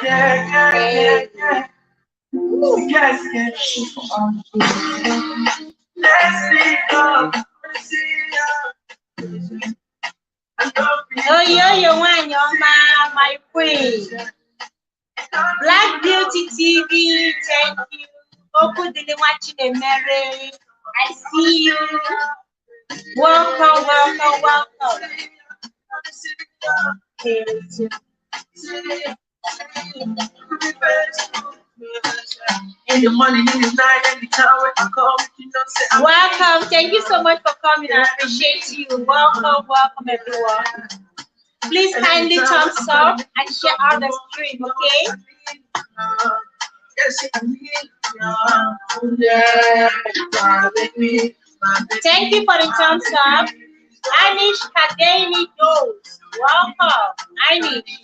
Oh, you want your man, my queen. Black Beauty TV, thank you. Oku Dili watching a Mary. I see you. Welcome, welcome, welcome. In the morning, in the night, anytime I come, you know, say welcome. Thank you so much for coming. I appreciate you. Welcome, welcome, everyone. Please kindly thumbs up and share out the stream, okay? Thank you for the thumbs up. Anish Kageni Dose. Welcome, Anish.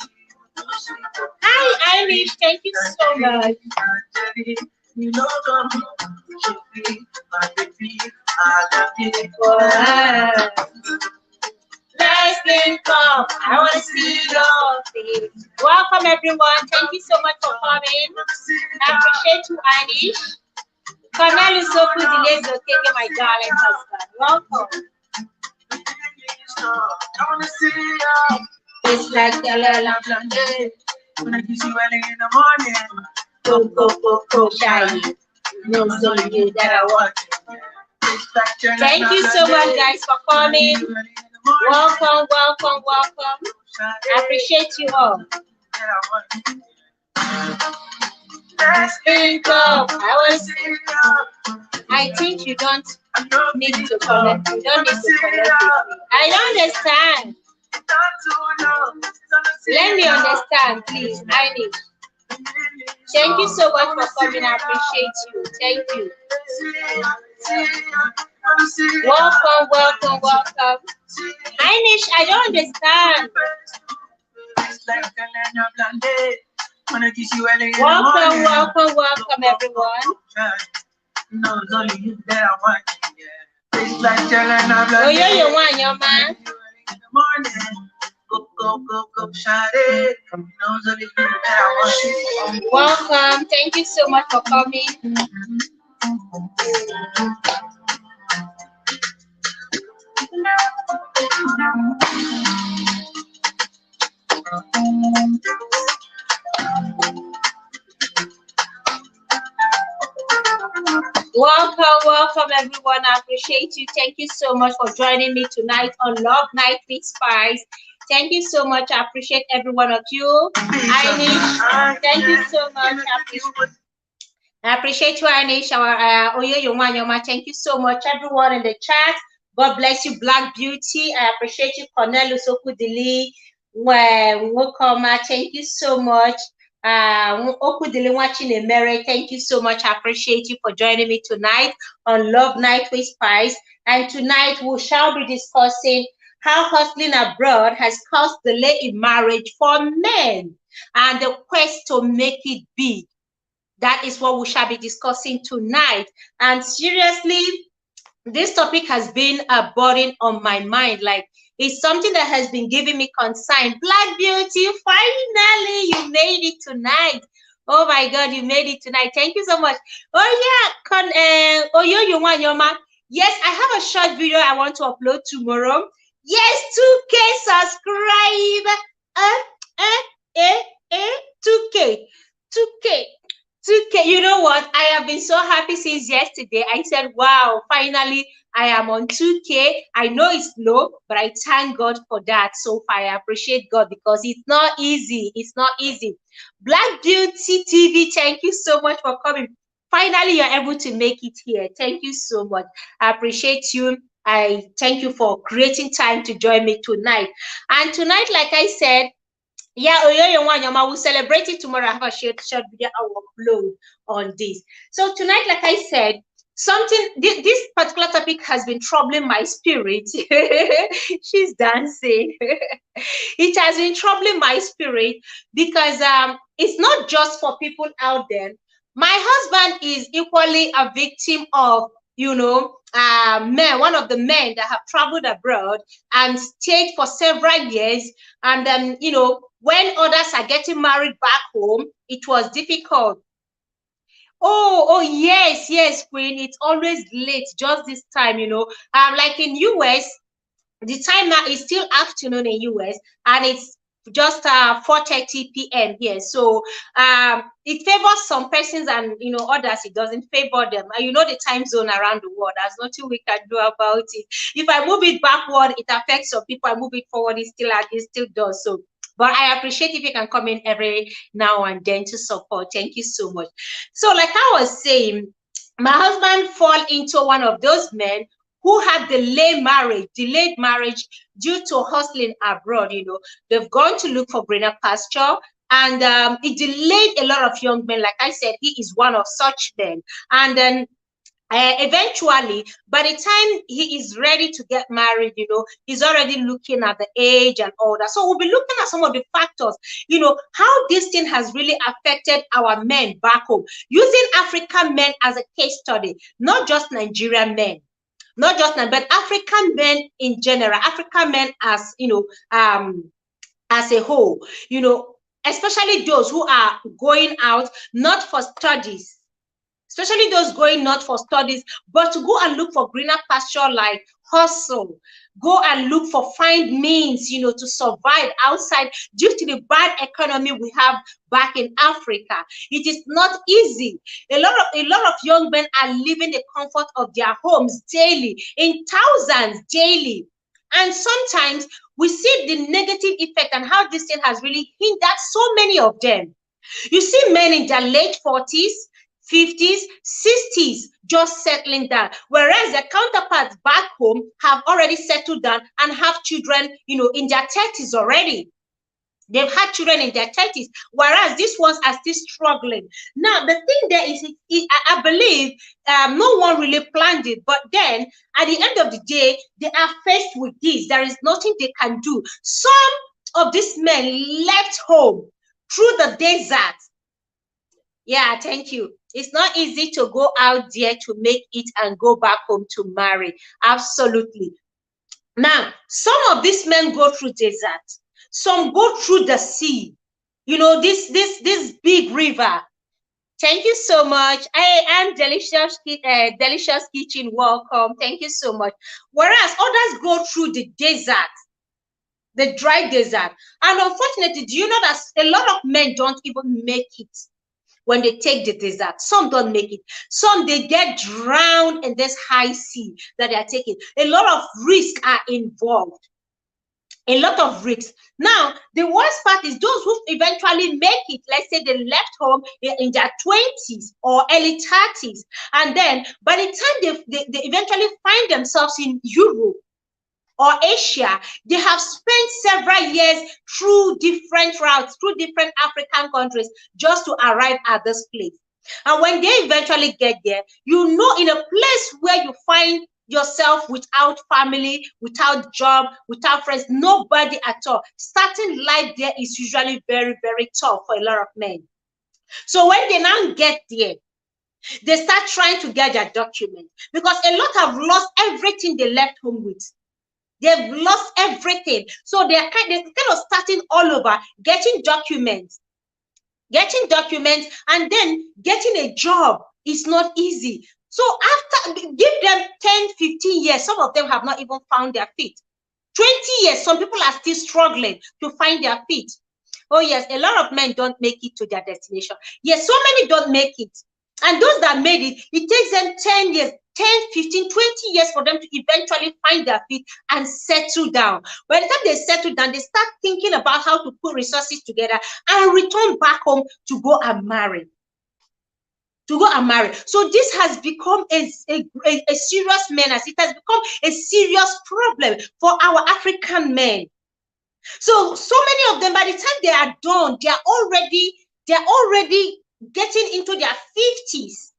Hi, Anish. Thank you so much. Let's link up. I want to see your face. Welcome, everyone. Thank you so much for coming. I appreciate you, Anish. Cornel is so good. Delays will take my darling husband. Welcome. I want to see you. It's like the little day. When I kiss you early in the morning. Go, shy. No, it's only you that I want. Thank you so much, guys, for coming. Welcome, welcome, welcome. I appreciate you all. Let's link up. I think you don't need to connect. You don't need to connect. I don't understand. Let me understand, please. I need. Thank you so much for coming. I appreciate you. Thank you. Welcome, welcome, welcome. Inish, I don't understand. Welcome, welcome, welcome, everyone. Oh, you want your man? Welcome. Thank you so much for coming. Welcome, welcome, everyone. I appreciate you. Thank you so much for joining me tonight on Love Night with Spice. Thank you so much. I appreciate every one of you. Inish, thank you so much. I appreciate you, Inish. Thank you so much, everyone in the chat. God bless you, Black Beauty. I appreciate you, Cornelius Okudili. Thank you so much. Okudili watching a Mary. Thank you so much. I appreciate you for joining me tonight on Love Night with Spice. And tonight we shall be discussing how hustling abroad has caused delay in marriage for men and the quest to make it big. That is what we shall be discussing tonight. And seriously, this topic has been a burden on my mind. Like, it's something that has been giving me concern. Black Beauty, finally, you made it tonight. Oh my God, you made it tonight. Thank you so much. Oh yeah, yes, I have a short video I want to upload tomorrow. Yes, 2K subscribe. 2K. You know what? I have been so happy since yesterday. I said, wow, finally, I am on 2K. I know it's low, but I thank God for that so far. I appreciate God because it's not easy. It's not easy. Black Beauty TV, thank you so much for coming. Finally, you're able to make it here. Thank you so much. I appreciate you. I thank you for creating time to join me tonight. And tonight, like I said, yeah, we'll celebrate it tomorrow. I have a short video I will upload on this. So tonight, like I said, this particular topic has been troubling my spirit. She's dancing. It has been troubling my spirit because it's not just for people out there. My husband is equally a victim of, one of the men that have traveled abroad and stayed for several years, and When others are getting married back home, it was difficult. Oh, yes, yes, Queen. It's always late, just this time, Like in US, the time now is still afternoon in US, and it's just 4:30 p.m. here. So it favors some persons, and others it doesn't favor them. And the time zone around the world, there's nothing we can do about it. If I move it backward, it affects some people. I move it forward, it still does. So but I appreciate if you can come in every now and then to support. Thank you so much. So like I was saying, my husband fall into one of those men who had delayed marriage due to hustling abroad. They've gone to look for greener pasture, and it delayed a lot of young men. Like I said, he is one of such men. And then eventually, by the time he is ready to get married, he's already looking at the age and all that. So we'll be looking at some of the factors, how this thing has really affected our men back home, using African men as a case study, not just Nigerian men, not just now, but African men in general, African men as as a whole, especially those who are going out not for studies, especially those going not for studies, but to go and look for greener pasture, like hustle, go and look for find means, to survive outside due to the bad economy we have back in Africa. It is not easy. A lot of young men are living the comfort of their homes daily, in thousands daily. And sometimes we see the negative effect and how this thing has really hindered so many of them. You see men in their late 40s, 50s, 60s just settling down, whereas their counterparts back home have already settled down and have children, in their 30s already. They've had children in their 30s, whereas these ones are still struggling. Now, the thing there is, I believe no one really planned it, but then at the end of the day, they are faced with this. There is nothing they can do. Some of these men left home through the desert. Yeah, thank you. It's not easy to go out there to make it and go back home to marry. Absolutely. Now, some of these men go through desert. Some go through the sea. This big river. Thank you so much. I am Delicious Kitchen. Welcome. Thank you so much. Whereas others go through the desert, the dry desert. And unfortunately, do you know that a lot of men don't even make it when they take the desert? Some don't make it. Some, they get drowned in this high sea that they are taking. A lot of risks are involved. A lot of risks. Now, the worst part is those who eventually make it. Let's say they left home in their 20s or early 30s. And then by the time they eventually find themselves in Europe or Asia, they have spent several years through different routes, through different African countries, just to arrive at this place. And when they eventually get there, in a place where you find yourself without family, without job, without friends, nobody at all, starting life there is usually very, very tough for a lot of men. So when they now get there, they start trying to get their documents, because a lot have lost everything they left home with. They've lost everything. So they're kind of starting all over, getting documents, and then getting a job is not easy. So after, give them 10, 15 years, some of them have not even found their feet. 20 years, some people are still struggling to find their feet. Oh yes, a lot of men don't make it to their destination. Yes, so many don't make it. And those that made it, it takes them 10 years, 10, 15, 20 years for them to eventually find their feet and settle down. By the time they settle down, they start thinking about how to put resources together and return back home to go and marry. So this has become a serious menace. It has become a serious problem for our African men. So many of them, by the time they are done, they are already getting into their 50s,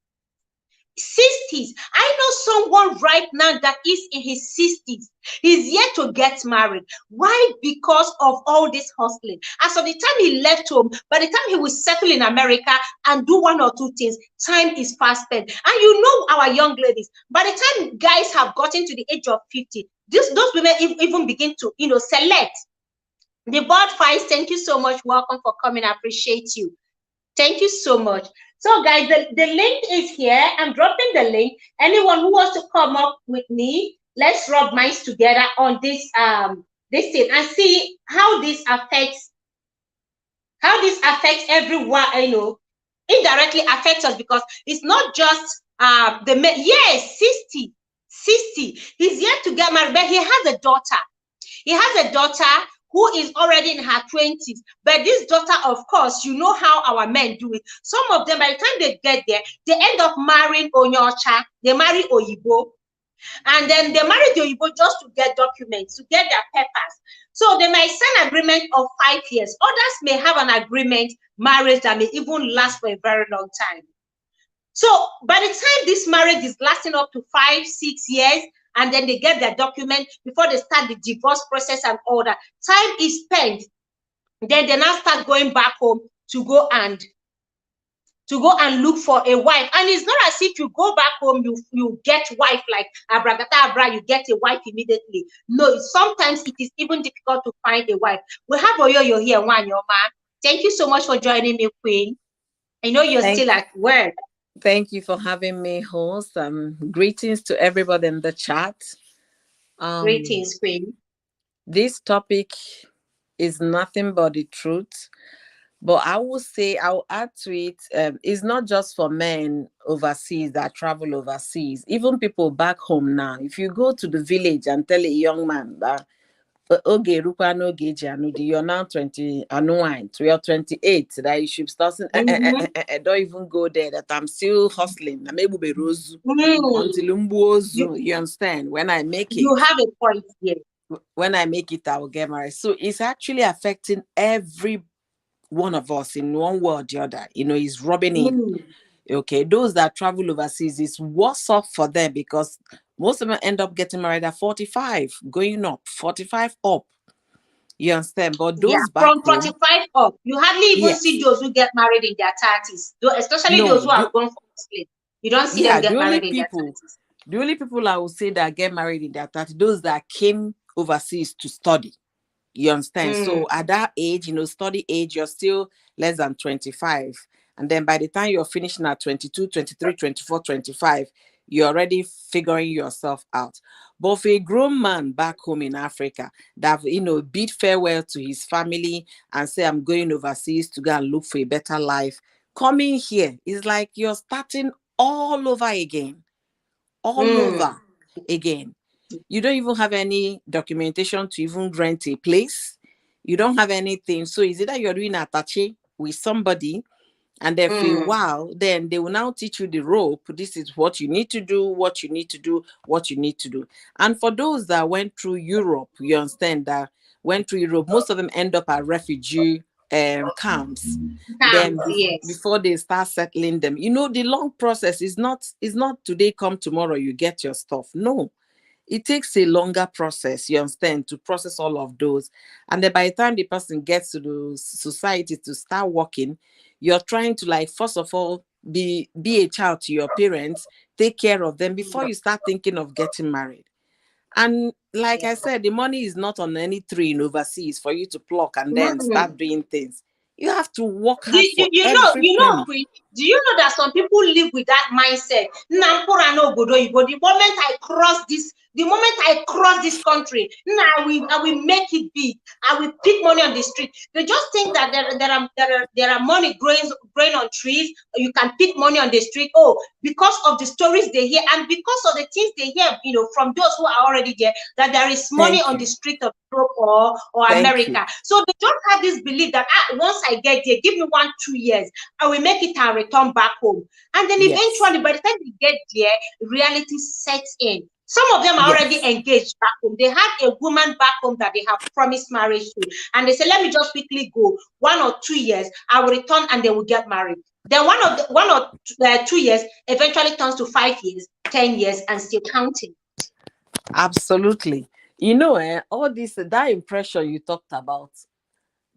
60s. I know someone right now that is in his 60s. He's yet to get married. Why? Because of all this hustling. As of the time he left home, by the time he will settle in America and do one or two things, time is fast spent. And our young ladies, by the time guys have gotten to the age of 50, those women even begin to, select. The board fights, thank you so much. Welcome for coming. I appreciate you. Thank you so much. So, guys, the link is here. I'm dropping the link. Anyone who wants to come up with me, let's rub minds together on this thing and see how this affects everyone. Indirectly affects us, because it's not just the men. Yes, 60. He's yet to get married, but he has a daughter. He has a daughter who is already in her 20s. But this daughter, of course, you know how our men do it. Some of them, by the time they get there, they end up marrying Onyocha, they marry Oyibo, and then they marry the Oyibo just to get documents, to get their papers. So they might sign an agreement of 5 years. Others may have an agreement, marriage that may even last for a very long time. So by the time this marriage is lasting up to 5-6 years, and then they get their document before they start the divorce process and all that, time is spent. Then they now start going back home to go and look for a wife. And it's not as if you go back home, you get wife like Abragata Abra, you get a wife immediately. No, sometimes it is even difficult to find a wife. We have Oyoyo here, Wanyoma. Thank you so much for joining me, Queen. I know you're still at work. Thank you for having me, host. Greetings to everybody in the chat. Greetings, Queen. This topic is nothing but the truth. But I will say, I'll add to it, it's not just for men overseas that travel overseas. Even people back home now. If you go to the village and tell a young man that, okay, you're now 20, you're 28, that you should start saying, don't even go there, that I'm still hustling. Until you understand? When I make it. You have a point here. When I make it, I will get married. So it's actually affecting every one of us in one way or the other. Is rubbing in. Okay, those that travel overseas, is worse off for them, because most of them end up getting married at 45, going up, 45 up. You understand? But those back from 45 up, you hardly even see those who get married in their 30s, especially those who have gone for sleep. You don't see them get married in their 30s. The only people I would say that get married in their 30s, those that came overseas to study. You understand? So at that age, study age, you're still less than 25. And then by the time you're finishing at 22, 23, 24, 25, you're already figuring yourself out. But for a grown man back home in Africa that, bid farewell to his family and say, I'm going overseas to go and look for a better life, coming here is like you're starting all over again. All over again. You don't even have any documentation to even rent a place. You don't have anything. So is it that you're doing attaché with somebody, and then for a while, then they will now teach you the rope. This is what you need to do, what you need to do, what you need to do. And for those that went through Europe, you understand that went through Europe, most of them end up at refugee camps. Then before they start settling them, the long process is not today come tomorrow you get your stuff. No, it takes a longer process, you understand, to process all of those. And then by the time the person gets to the society to start working, you're trying to, like, first of all, be a child to your parents, take care of them before you start thinking of getting married. And like I said, the money is not on any tree in overseas for you to pluck and then start doing things. You have to work hard for every penny. Queen, do you know that some people live with that mindset? The moment I cross this country, now I will make it big. I will pick money on the street. They just think that there are money growing on trees. You can pick money on the street. Oh, because of the stories they hear and because of the things they hear, from those who are already there, that there is money on the street of Europe or America. So they don't have this belief that once I get there, give me 1-2 years, I will make it and return back home. And then eventually, by the time they get there, reality sets in. Some of them are already engaged back home. They have a woman back home that they have promised marriage to. And they say, let me just quickly go 1 or 2 years. I will return and they will get married. Then 1 or 2 years eventually turns to 5 years, 10 years, and still counting. Absolutely. All this, that impression you talked about,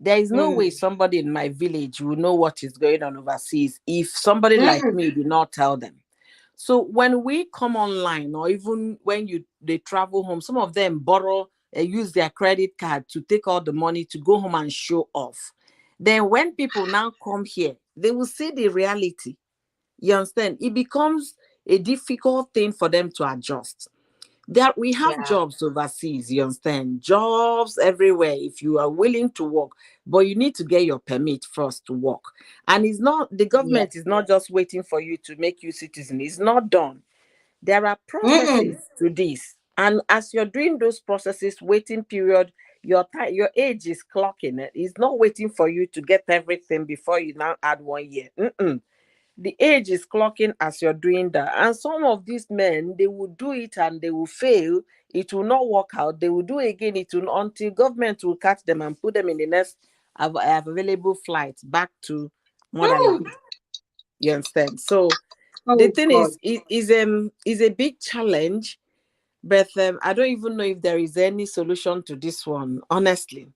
there is no way somebody in my village will know what is going on overseas if somebody like me did not tell them. So when we come online, or even when they travel home, some of them borrow use their credit card to take all the money to go home and show off. Then when people now come here, they will see the reality. You understand? It becomes a difficult thing for them to adjust. There we have Yeah. jobs overseas, you understand? Jobs everywhere if you are willing to work, but you need to get your permit first to work. And it's not, the Yeah. government is not just waiting for you to make you citizen. It's not done. There are processes Mm-mm. to this. And as you're doing those processes, waiting period, your age is clocking it. It's not waiting for you to get everything before you now add 1 year. Mm-mm. The age is clocking as you're doing that. And some of these men, they will do it and they will fail. It will not work out. They will do again. It will, until government will catch them and put them in the next available flight back to Mm. motherland. You understand? So the Oh thing God. is a big challenge, but I don't even know if there is any solution to this one, honestly.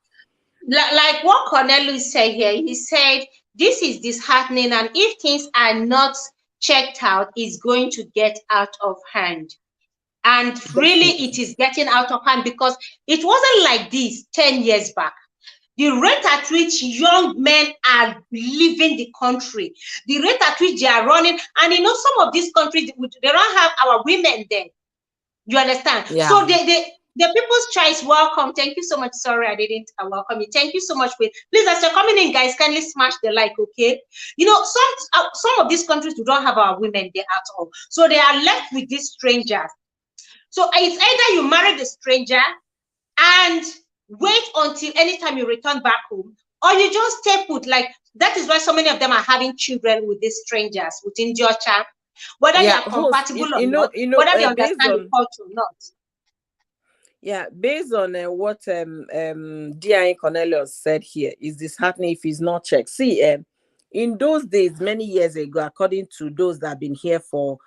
Like what Cornelius said here, he said this is disheartening, and if things are not checked out, it's going to get out of hand. And really, it Definitely. is getting out of hand because it wasn't like this 10 years back. The rate at which young men are leaving the country, the rate at which they are running, and some of these countries, they don't have our women there. You understand? Yeah. So the people's choice, welcome. Thank you so much. Sorry, I didn't welcome you. Thank you so much. Please, as you're coming in, guys, kindly smash the like, okay? Some of these countries do not have our women there at all. So they are left with these strangers. So it's either you marry the stranger and wait until anytime you return back home, or you just stay put. Like that is why so many of them are having children with these strangers within Georgia, whether they Yeah, are host, compatible or not, whether they understand the culture or not. based on what DI Cornelius said here, is disheartening if it's not checked. See, in those days, many years ago, according to those that have been here for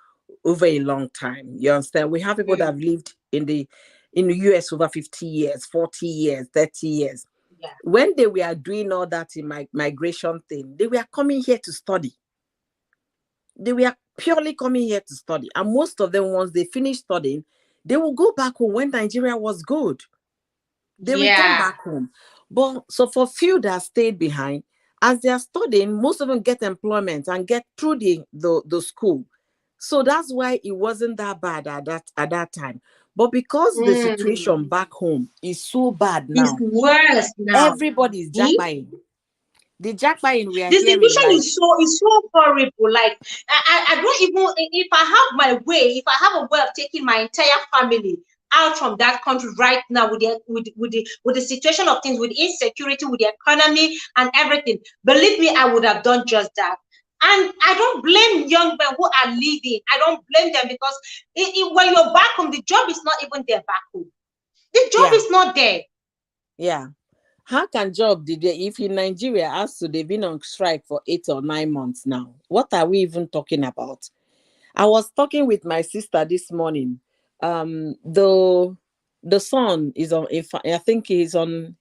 over a long time, you understand, we have people that have Mm, lived in the US over 50 years, 40 years, 30 years. yeah. When they were doing all that in migration thing, they were coming here to study. They were purely coming here to study. And most of them, once they finish studying, they will go back home when Nigeria was good. They return Yeah. back home. But so for few that stayed behind, as they are studying, most of them get employment and get through the school. So that's why it wasn't that bad at that time. But because the Mm. situation back home is so bad It's now, worse now. everybody is Hmm? jackbuying. The jackbuying we are The hearing, situation like, is so horrible. Like I don't even, if I have my way, if I have a way of taking my entire family out from that country right now with the situation of things, with insecurity, with the economy and everything, believe me, I would have done just that. And I don't blame young men who are leaving. I don't blame them because when you're back home, the job is not even there back home. The job yeah, is not there. yeah. How can job did they, if in Nigeria, as to they've been on strike for 8 or 9 months now? What are we even talking about? I was talking with my sister this morning. The son is on. I think He's in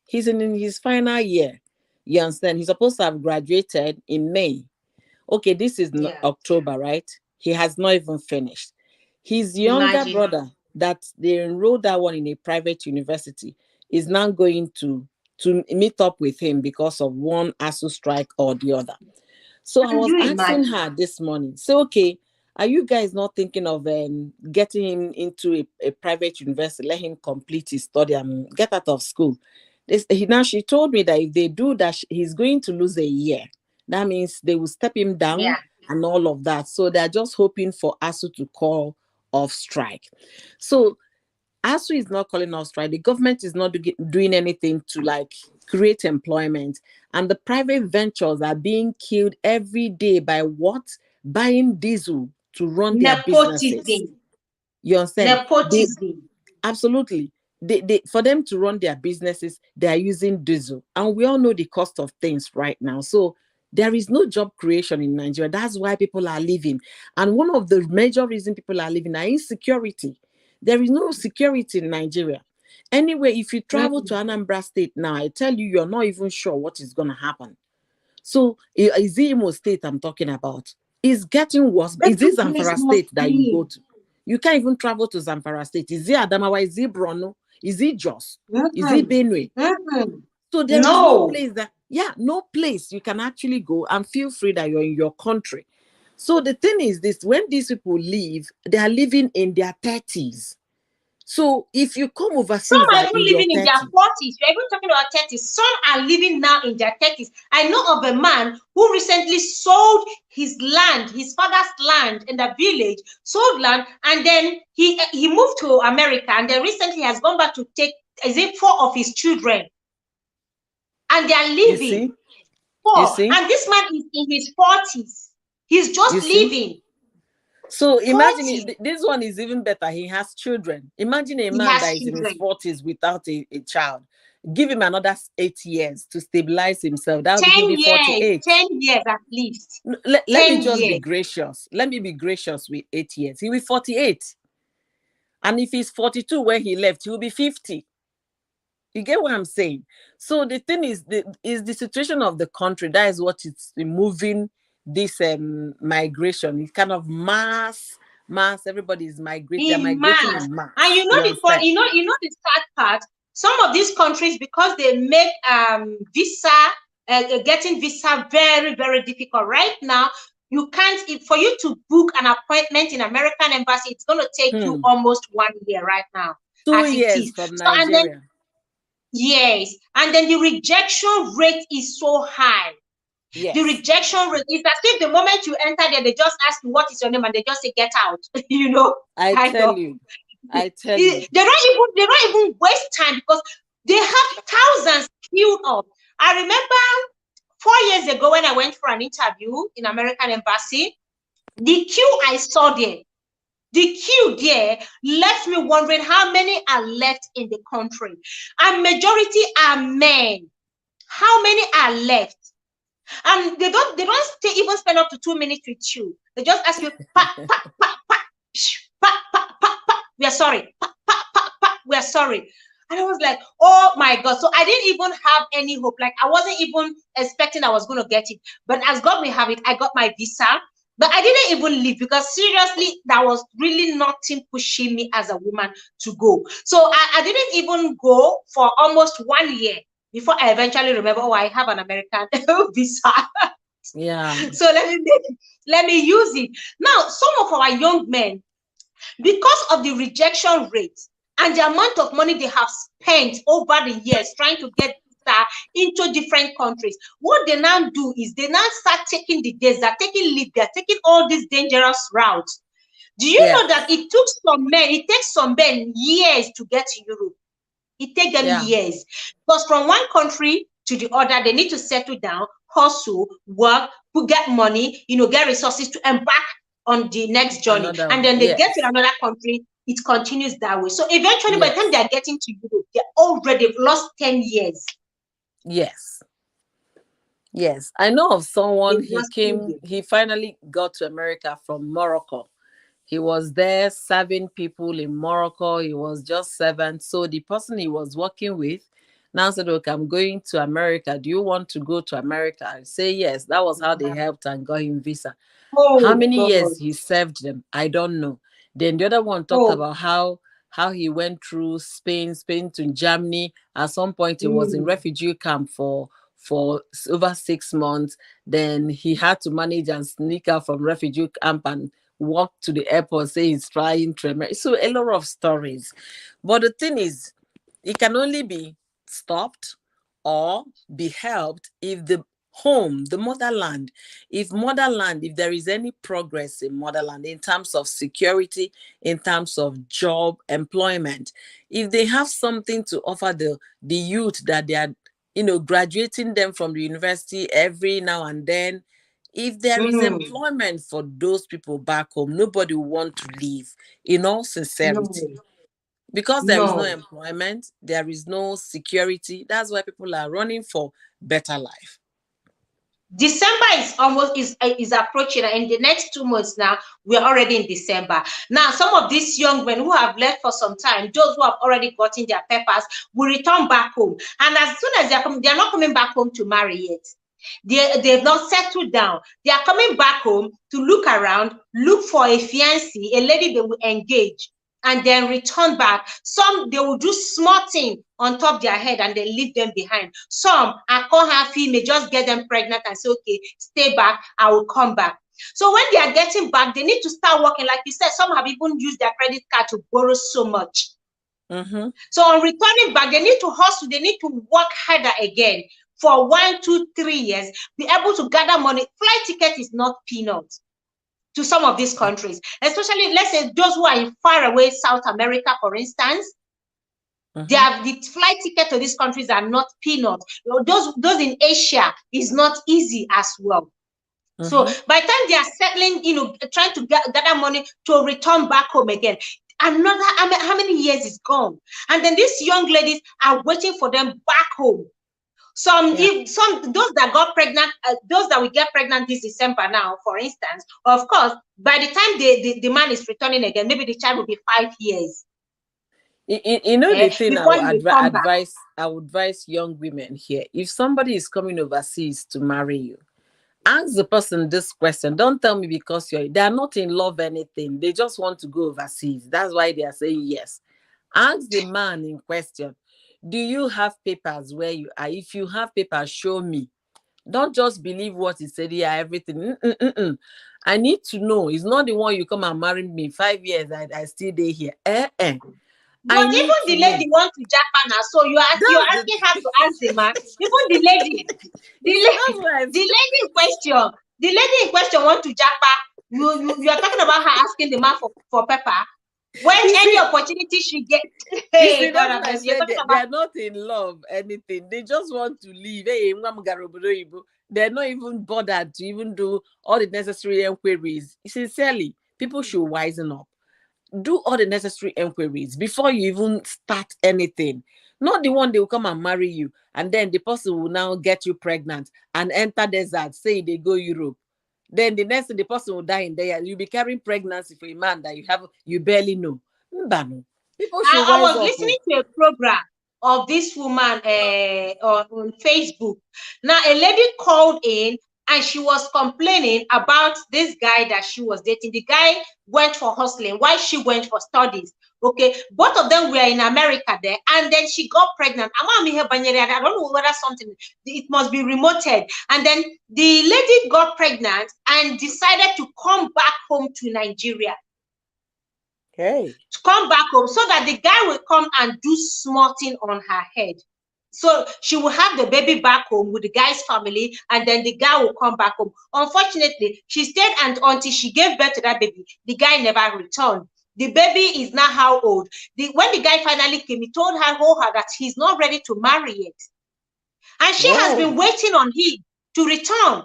his final year. You understand? He's supposed to have graduated in May. Okay, this is Yeah. October, right? He has not even finished. His younger Imagine. brother, that they enrolled that one in a private university, is now going to meet up with him because of one ASU strike or the other. So I Can was you asking imagine? her this morning, so okay, are you guys not thinking of getting him into a private university, let him complete his study and get out of school? She told me that if they do that, he's going to lose a year. That means they will step him down Yeah. and all of that. So they're just hoping for ASU to call off strike. So ASU is not calling off strike. The government is not doing anything to like create employment. And the private ventures are being killed every day by what? Buying diesel to run their businesses. Nepotism. You understand? Nepotism. Absolutely. For them to run their businesses, they are using diesel. And we all know the cost of things right now. So there is no job creation in Nigeria. That's why people are leaving. And one of the major reasons people are leaving are insecurity. There is no security in Nigeria. Anyway, if you travel to Mm. Anambra State now, I tell you, you're not even sure what is going to happen. So is it Imo State I'm talking about? It's getting worse. Is this Everywhere is Zamfara not State that you go clean. to? You can't even travel to Zamfara State. Is it Adamawa? Is it Brono? Is it Jos? Is it Mm-hmm. Benue? Mm-hmm. So there is no No. place that, yeah, no place you can actually go and feel free that you're in your country. So the thing is this, when these people leave, they are living in their 30s. So if you come Some overseas are and even in your living in their 30s, 40s. You're even talking about 30s. Some are living now in their 30s. I know of a man who recently sold his land, his father's land in the village, sold land, and then he moved to America, and then recently has gone back to take, is it 4 of his children, and they are you living. see, you 4. see, And this man is in his 40s. He's just you see. living. So imagine 40. this one is even better. He has children. Imagine a He man has that is in his children. 40s without a child. Give him another 8 years to stabilize himself. That would, 10 he'll be years. 48. 10 years at least. Let me 10 just be years. gracious. Let me be gracious with 8 years. He'll be 48. And if he's 42 when he left, he'll be 50. You get what I'm saying? So the thing is the situation of the country. That is what it's moving this migration. It's kind of mass. Everybody is migrating. They're In migrating mass. in And mass. you know You the fun, understand? you know the sad part. Some of these countries, because they make visa, getting visa very, very difficult. Right now, you can't, for you to book an appointment in American embassy, it's going to take you Hmm. almost 1 year right now, Two as it years is. from So and then Nigeria. yes, and then the rejection rate is so high. The Yes, rejection rate is as if the moment you enter there, they just ask you what is your name, and they just say get out. You know, I kind tell of. you. I tell you. They don't even waste time because they have thousands queued up. I remember 4 years ago when I went for an interview in American embassy, the queue I saw there, the queue there left me wondering how many are left in the country, and majority are men. How many are left? And they don't even spend up to 2 minutes with you. They just ask you, pa, pa, pa, pa, pa, pa, pa, pa. We are sorry. Pa, pa, pa, pa. We are sorry. And I was like, oh my God. So I didn't even have any hope. Like I wasn't even expecting I was going to get it. But as God may have it, I got my visa. But I didn't even leave because seriously, there was really nothing pushing me as a woman to go. So I didn't even go for almost 1 year before I eventually remember, oh, I have an American visa. Yeah. So let me use it. Now, some of our young men, because of the rejection rate and the amount of money they have spent over the years trying to get visa into different countries, what they now do is they now start taking the days, they're taking Libya, taking all these dangerous routes. Do you Yeah. know that it takes some men years to get to Europe? It takes them Yeah. years because from one country to the other, they need to settle down, hustle, work, get money, get resources to embark on the next journey. Another And one. then they get to Yes. another country, it continues that way. So eventually, by the time Yes. they're getting to Europe, they're already lost 10 years. Yes. Yes. I know of someone, They've lost 10 years. he finally got to America from Morocco. He was there serving people in Morocco. He was just servant. So the person he was working with now said, okay, I'm going to America. Do you want to go to America? I say yes. That was how they helped and got him visa. How Oh, many God. years he served them, I don't know. Then the other one talked Oh, about how he went through Spain to Germany. At some point, he was in mm, refugee camp for over 6 months. Then he had to manage and sneak out from refugee camp and walk to the airport, say he's trying to America. So a lot of stories. But the thing is, it can only be stopped or be helped if the home, the motherland, if there is any progress in motherland in terms of security, in terms of job, employment, if they have something to offer the youth that they are, graduating them from the university every now and then, if there is mm, employment for those people back home, nobody will want to leave, in all no, sincerity. Because there is no no. employment, there is no security. That's why people are running for better life. December is approaching, and in the next 2 months now, we are already in December. Now, some of these young men who have left for some time, those who have already gotten their papers, will return back home. And as soon as they're coming, they're not coming back home to marry yet. They've not settled down. They are coming back home to look around, look for a fiancé, a lady they will engage. and then return back. Some, they will do small thing on top their head and then leave them behind. Some, I call her female, just get them pregnant and say, okay, stay back, I will come back. So when they are getting back, they need to start working. Like you said, some have even used their credit card to borrow so much. So on returning back, they need to hustle, they need to work harder again for 1, 2, 3 years, be able to gather money. Flight ticket is not peanuts to some of these countries, especially, let's say, those who are in far away South America, for instance. They have the flight ticket to these countries are not peanuts. Those in Asia is not easy as well. So by the time they are settling, trying to gather money to return back home again, another, how many years is gone? And then these young ladies are waiting for them back home. Those that got pregnant, those that will get pregnant this December now, for instance, of course, by the time the man is returning again, maybe the child will be 5 years. The thing I would advise young women here: if somebody is coming overseas to marry you, ask the person this question. Don't tell me because they are not in love anything. They just want to go overseas. That's why they are saying yes. Ask the man in question, do you have papers where you are? If you have papers, show me. Don't just believe what he said. Yeah, everything. I need to know. It's not the one you come and marry me 5 years. I still there here. But even the lady wants to Japan now, so you're asking her to ask the man. Even the lady in question wants to Japan. You are talking about her asking the man for paper. When any opportunity she gets, hey, God, they are not in love, anything. They just want to leave. Hey, they're not even bothered to even do all the necessary inquiries. Sincerely, people should wisen up. Do all the necessary inquiries before you even start anything. Not the one they will come and marry you, and then the person will now get you pregnant and enter desert, say they go Europe. Then the next thing, the person will die in there. You'll be carrying pregnancy for a man that you barely know. People should I was listening to a program of this woman on Facebook. Now, a lady called in and she was complaining about this guy that she was dating. The guy went for hustling while she went for studies. Okay, both of them were in America there, and then she got pregnant. I don't know whether something, it must be remoted. And then the lady got pregnant and decided to come back home to Nigeria. To come back home so that the guy will come and do small thing on her head. So she will have the baby back home with the guy's family, and then the guy will come back home. Unfortunately, she stayed until she gave birth to that baby. The guy never returned. The baby is now how old? When the guy finally came, he told her that he's not ready to marry yet. And she has been waiting on him to return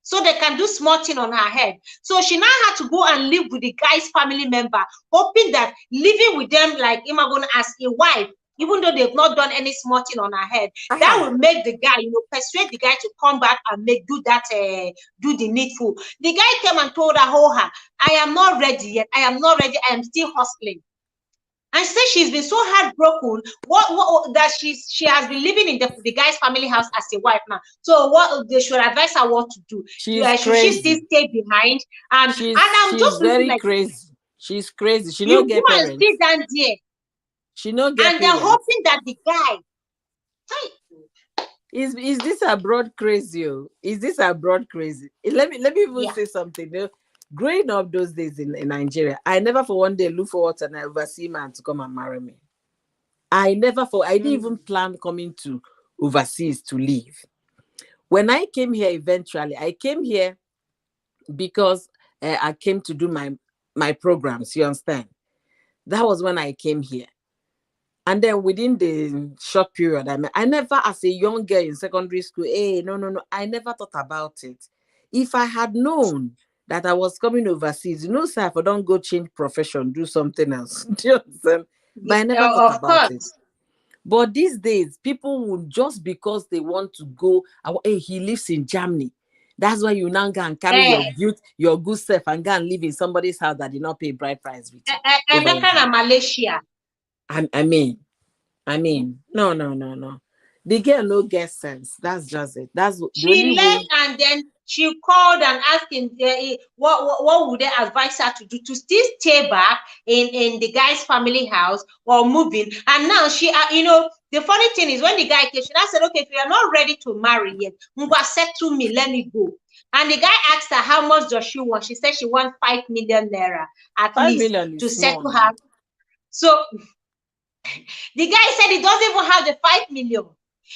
so they can do small thing on her head. So she now had to go and live with the guy's family member, hoping that living with them like Imagon as a wife, even though they've not done any small thing on her head, that will make the guy, persuade the guy to come back and do the needful. The guy came and told her, I am not ready yet. I am not ready. I am still hustling. And she said she's been so heartbroken that she has been living in the guy's family house as a wife now. So what they should advise her what to do? Should she still stay behind? She's just very crazy. She's crazy. She don't get parents. Sit down there. She don't get parents. And they're hoping that the guy. Is this abroad crazy? Is this abroad crazy? Let me even say something. Growing up those days in Nigeria, I never for one day look forward to an overseas man to come and marry me. I didn't even plan coming to overseas to live. When I came here eventually, I came here because I came to do my programs, you understand? That was when I came here. And then within the short period, I never, as a young girl in secondary school, no, I never thought about it. If I had known that I was coming overseas, sir, if I don't go change profession, do something else. Do you understand? But I never thought about it. But these days, people will just because they want to go, he lives in Germany. That's why you now go and carry your good self and go and live in somebody's house that did not pay bride price with you. Malaysia. I mean, no. The girl no get sense. That's just it. She left and then she called and asked him what would they advise her to do, to still stay back in the guy's family house or moving. And now she, the funny thing is, when the guy came, she now said, okay, if you are not ready to marry yet, Ngwa, settle me, let me go. And the guy asked her, how much does she want? She said she wants 5 million naira at 5 least million to is settle small. her. So the guy said he doesn't even have the 5 million.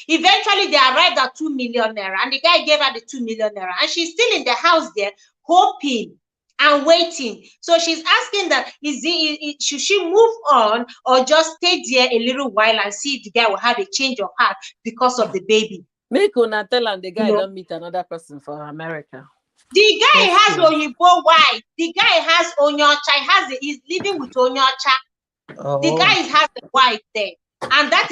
Eventually, they arrived at 2 million naira, and the guy gave her the 2 million naira, and she's still in the house there, hoping and waiting. So she's asking that should she move on or just stay there a little while and see if the guy will have a change of heart because of the baby. Make una tell him the guy don't meet another person for America. The guy has Oyibo wife. The guy has Onyocha. He's living with Onyocha. Oh. The guy has a wife there, and that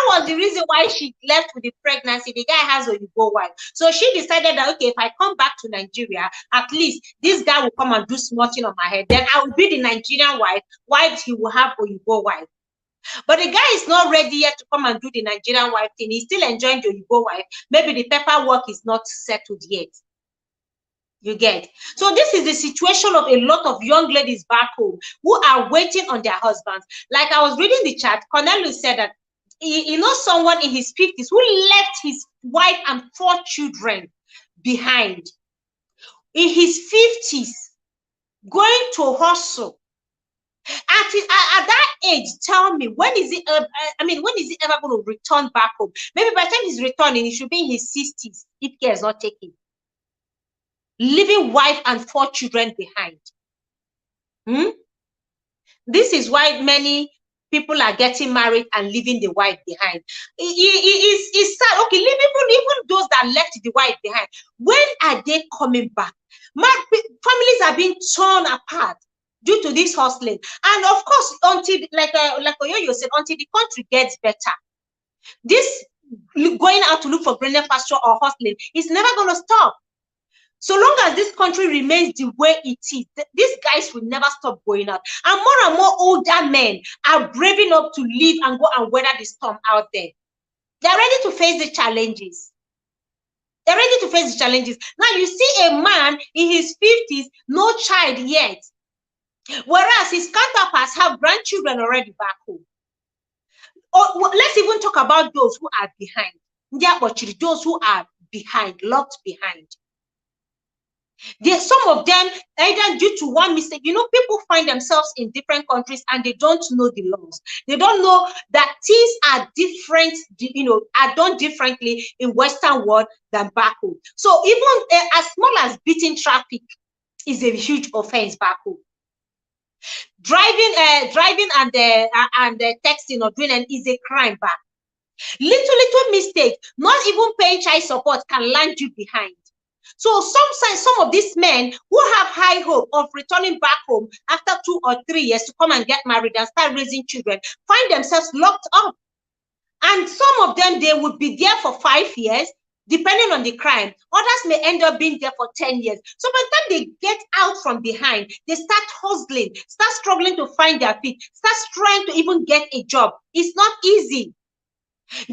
was the reason why she left with the pregnancy. The guy has a Oyibo wife. So she decided that, okay, if I come back to Nigeria, at least this guy will come and do smutting on my head. Then I will be the Nigerian wife, while he will have a Oyibo wife. But the guy is not ready yet to come and do the Nigerian wife thing. He's still enjoying the Oyibo wife. Maybe the paperwork is not settled yet. You get? So this is the situation of a lot of young ladies back home who are waiting on their husbands. Like I was reading the chat, Cornelius said that he knows someone in his 50s who left his wife and 4 children behind. In his 50s, going to hustle. At that age, tell me, when is he ever going to return back home? Maybe by the time he's returning, he should be in his 60s if care is not taken. Leaving wife and 4 children behind. This is why many people are getting married and leaving the wife behind. It's sad. Okay, even those that left the wife behind, when are they coming back? Families are being torn apart due to this hustling. And of course, until, like Oyoyo said, until the country gets better, this going out to look for greener pasture or hustling is never going to stop. So long as this country remains the way it is, these guys will never stop going out. And more older men are braving up to leave and go and weather the storm out there. They're ready to face the challenges. They're ready to face the challenges. Now you see a man in his 50s, no child yet, whereas his counterparts have grandchildren already back home. Or let's even talk about those who are behind. Those who are behind, locked behind. Some of them, either due to one mistake, people find themselves in different countries and they don't know the laws. They don't know that things are different, are done differently in Western world than back home. So even as small as beating traffic is a huge offense back home. Driving and texting or doing is a crime back. Little mistake, not even paying child support can land you behind. So some of these men who have high hope of returning back home after 2 or 3 years to come and get married and start raising children find themselves locked up. And some of them, they would be there for 5 years, depending on the crime. Others may end up being there for 10 years. So by the time they get out from behind, they start hustling, start struggling to find their feet, start trying to even get a job. It's not easy.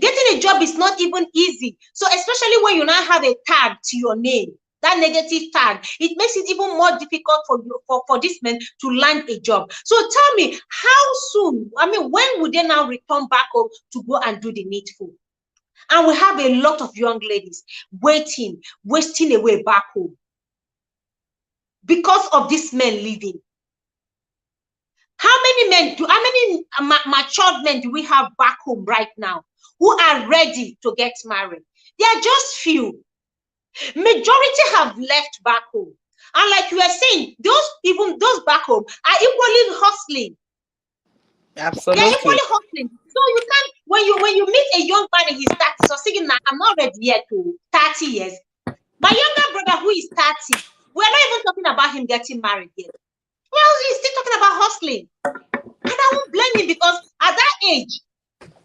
Getting a job is not even easy. So especially when you now have a tag to your name, that negative tag, it makes it even more difficult for this man to land a job. So tell me, how soon, when would they now return back home to go and do the needful? And we have a lot of young ladies wasting away back home because of this men leaving. How many matured men do we have back home right now who are ready to get married? There are just few. Majority have left back home. And like you were saying, those back home are equally hustling. Absolutely. They're equally hustling. So you can't, when you meet a young man in his 30s, so saying, I'm not ready yet to 30 years. My younger brother who is 30, we're not even talking about him getting married yet. Well, he's still talking about hustling. And I won't blame him, because at that age,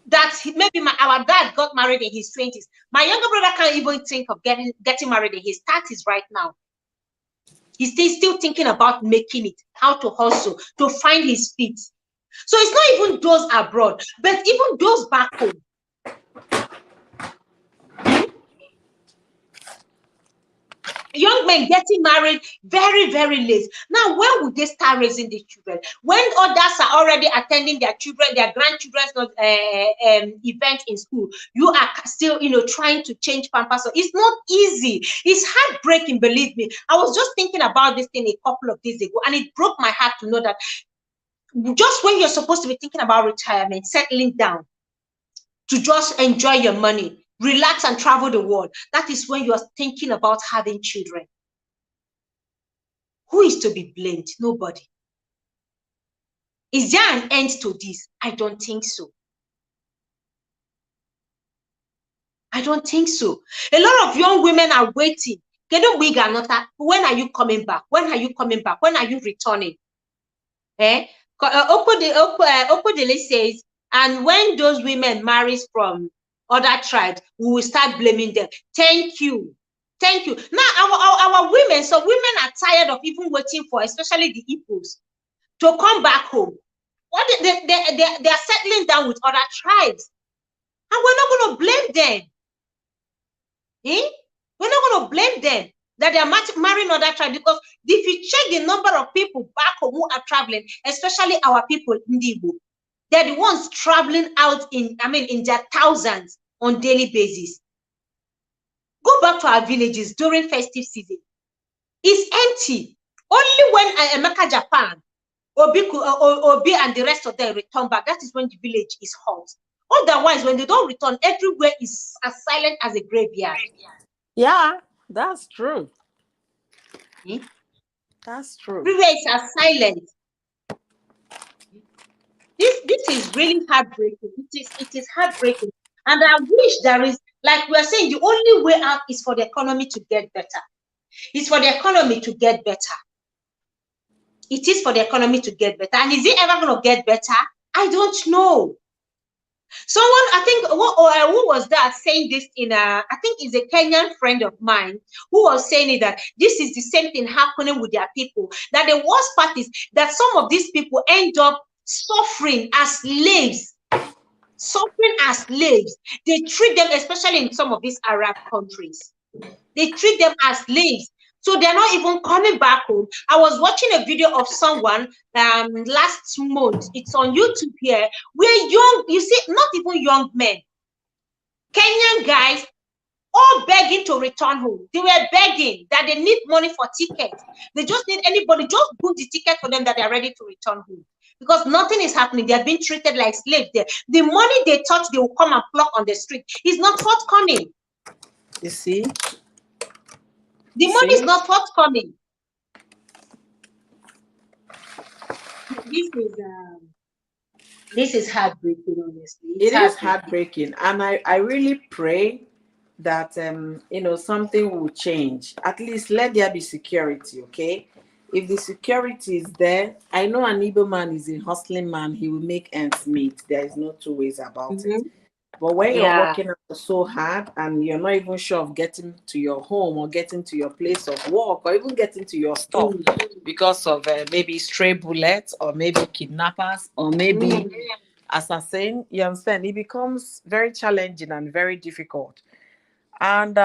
that maybe our dad got married in his 20s. My younger brother can't even think of getting married in his 30s right now. He's still thinking about making it, how to hustle, to find his feet. So it's not even those abroad, but even those back home. Young men getting married very, very late. Now, when would they start raising the children? When others are already attending their children, their grandchildren's event in school, you are still, trying to change pampers. So it's not easy. It's heartbreaking, believe me. I was just thinking about this thing a couple of days ago, and it broke my heart to know that just when you're supposed to be thinking about retirement, settling down to just enjoy your money, relax and travel the world, that is when you're thinking about having children. Who is to be blamed? Nobody. Is there an end to this? I don't think so. I don't think so. A lot of young women are waiting. When are you coming back? When are you coming back? When are you returning? Okodele says, and when those women marry from other tribes, we will start blaming them. Thank you. Thank you. Now, our women, so women are tired of even waiting for, especially the Igbos, to come back home. What they are settling down with other tribes. And we're not going to blame them. We're not going to blame them that they are marrying other tribes, because if you check the number of people back home who are traveling, especially our people in the Igbo, they're the ones traveling out in their thousands on daily basis. Go back to our villages during festive season. It's empty. Only when Emeka Japan, Obi and the rest of them return back, that is when the village is hot. Otherwise, when they don't return, everywhere is as silent as a graveyard. Yeah, that's true. That's true. Everywhere is as silent. This is really heartbreaking. It is heartbreaking. And I wish there is, like we are saying, the only way out is for the economy to get better. It's for the economy to get better. It is for the economy to get better. And is it ever going to get better? I don't know. Someone, I think, who was that saying this I think it's a Kenyan friend of mine who was saying that this is the same thing happening with their people. That the worst part is that some of these people end up suffering as slaves. Suffering as slaves. They treat them, especially in some of these Arab countries, they treat them as slaves. So they're not even coming back home. I was watching a video of someone last month. It's on YouTube here, where you see, not even young men, Kenyan guys, all begging to return home. They were begging that they need money for tickets. They just need anybody, just book the ticket for them that they're ready to return home. Because nothing is happening. They're being treated like slaves there. The money they thought they will come and pluck on the street is not forthcoming. You see? The money is not forthcoming. This is heartbreaking, honestly. It is heartbreaking. And I really pray that something will change. At least let there be security, okay? If the security is there, I know an Igbo man is a hustling man. He will make ends meet. There is no two ways about it. But when you're working so hard and you're not even sure of getting to your home or getting to your place of work or even getting to your store because of maybe stray bullets or maybe kidnappers or maybe assassin, you understand, it becomes very challenging and very difficult. And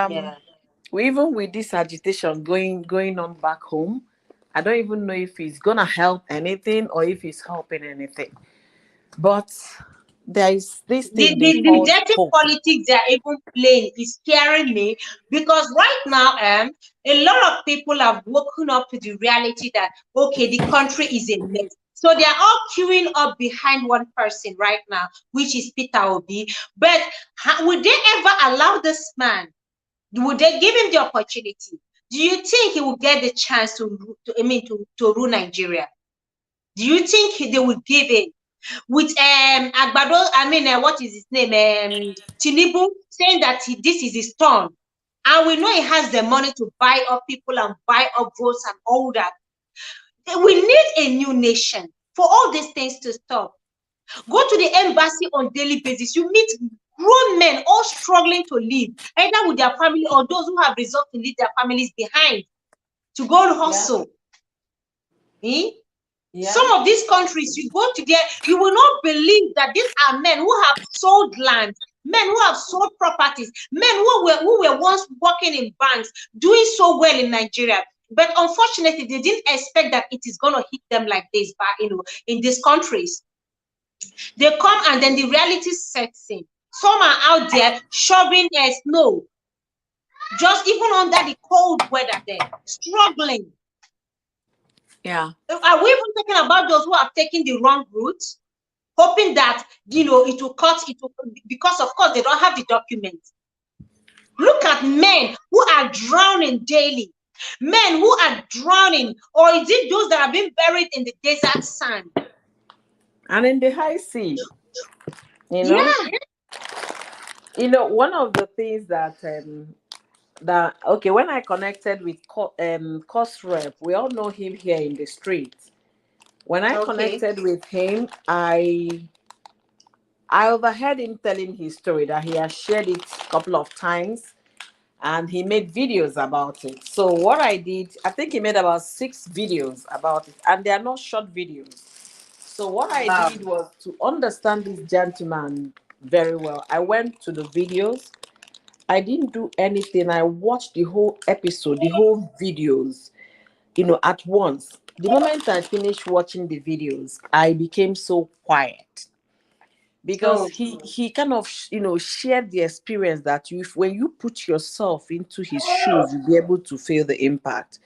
even with this agitation going on back home, I don't even know if it's gonna help anything or if it's helping anything. But there is this thing the dirty politics they are even playing is scaring me, because right now a lot of people have woken up to the reality that okay, the country is a mess. So they are all queuing up behind one person right now, which is Peter Obi. But would they ever allow this man? Would they give him the opportunity? Do you think he will get the chance to rule Nigeria? Do you think they will give him? With Agbado, what is his name? Tinubu saying that this is his turn. And we know he has the money to buy up people and buy up votes and all that. We need a new nation for all these things to stop. Go to the embassy on daily basis. You meet grown men all struggling to live, either with their family or those who have resolved to leave their families behind to go and hustle. Some of these countries, you go to there, you will not believe that these are men who have sold land, men who have sold properties, men who were once working in banks, doing so well in Nigeria. But unfortunately, they didn't expect that it is going to hit them like this, but in these countries. They come and then the reality sets in. Some are out there shoving snow, just even under the cold weather there, struggling. Yeah. Are we even talking about those who have taken the wrong route, hoping that it will cut it will, because of course they don't have the documents. Look at men who are drowning daily, men who are drowning, or is it those that have been buried in the desert sand and in the high sea, you know. yeah One of the things that okay, when I connected with cost rep, we all know him here in the street. When I okay connected with him, I overheard him telling his story that he has shared it a couple of times and he made videos about it. So what I did, I think he made about 6 videos about it, and they are not short videos. So what I wow did was to understand this gentleman very well. I went to the videos. I didn't do anything. I watched the whole episode, the whole videos, at once. The moment I finished watching the videos, I became so quiet because oh he kind of shared the experience that when you put yourself into his shoes, you'll be able to feel the impact.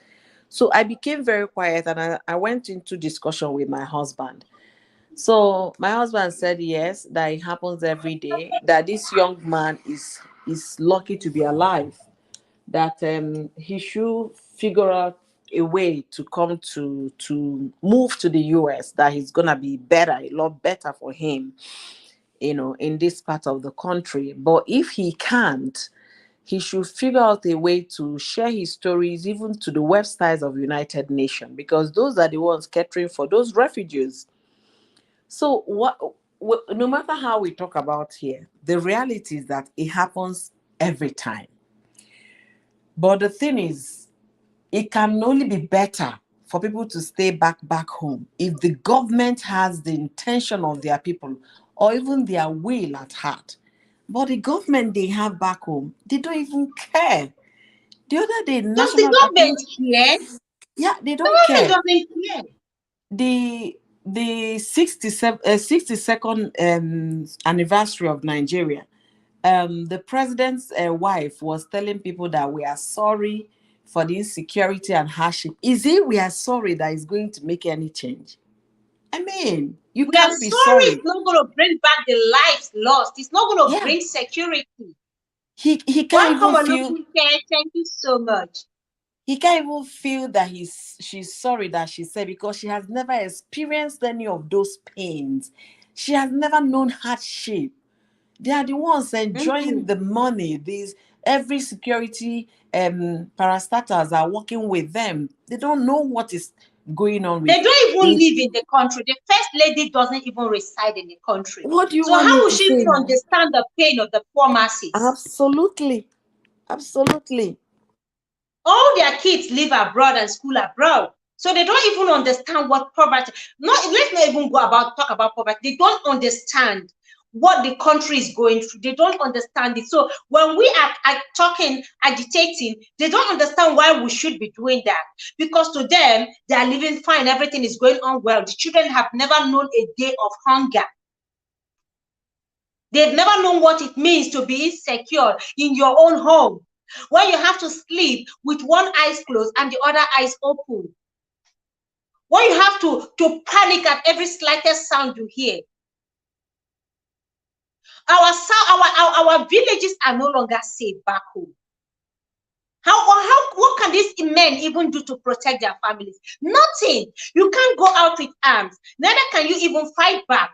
So I became very quiet and I went into discussion with my husband. So my husband said yes, that it happens every day, that this young man is lucky to be alive, that he should figure out a way to come to move to the US, that he's gonna be better, a lot better for him, in this part of the country. But if he can't, he should figure out a way to share his stories even to the websites of United Nations, because those are the ones catering for those refugees. So no matter how we talk about here, the reality is that it happens every time. But the thing is, it can only be better for people to stay back home if the government has the intention of their people or even their will at heart. But the government they have back home, they don't even care. The other day, does the national government document, care? yeah, they The don't government care. doesn't care. The 62nd anniversary of Nigeria, the president's wife was telling people that we are sorry for the insecurity and hardship. Is it we are sorry that is going to make any change? I mean, you We are can't be sorry it's sorry. not going to bring back the lives lost. It's not going to Yeah, bring security. he can't Welcome, even feel Olufunke. Thank you so much. he can't even feel that she's sorry that she said, because she has never experienced any of those pains. She has never known hardship. They are the ones enjoying Mm. the money. These every security parastatals are working with them. They don't know what is going on with They don't even the. live in the country. The first lady doesn't even reside in the country. What do you So want how me will to she say even now? understand the pain of the poor masses? Absolutely, absolutely. All their kids live abroad and school abroad. So they don't even understand what poverty. Let's not even talk about poverty. They don't understand what the country is going through. They don't understand it. So when we are talking, agitating, they don't understand why we should be doing that. Because to them, they are living fine. Everything is going on well. The children have never known a day of hunger. They've never known what it means to be insecure in your own home, when you have to sleep with one eye closed and the other eyes open, when you have to panic at every slightest sound you hear. Our villages are no longer safe back home. What can these men even do to protect their families? Nothing. You can't go out with arms. Neither can you even fight back,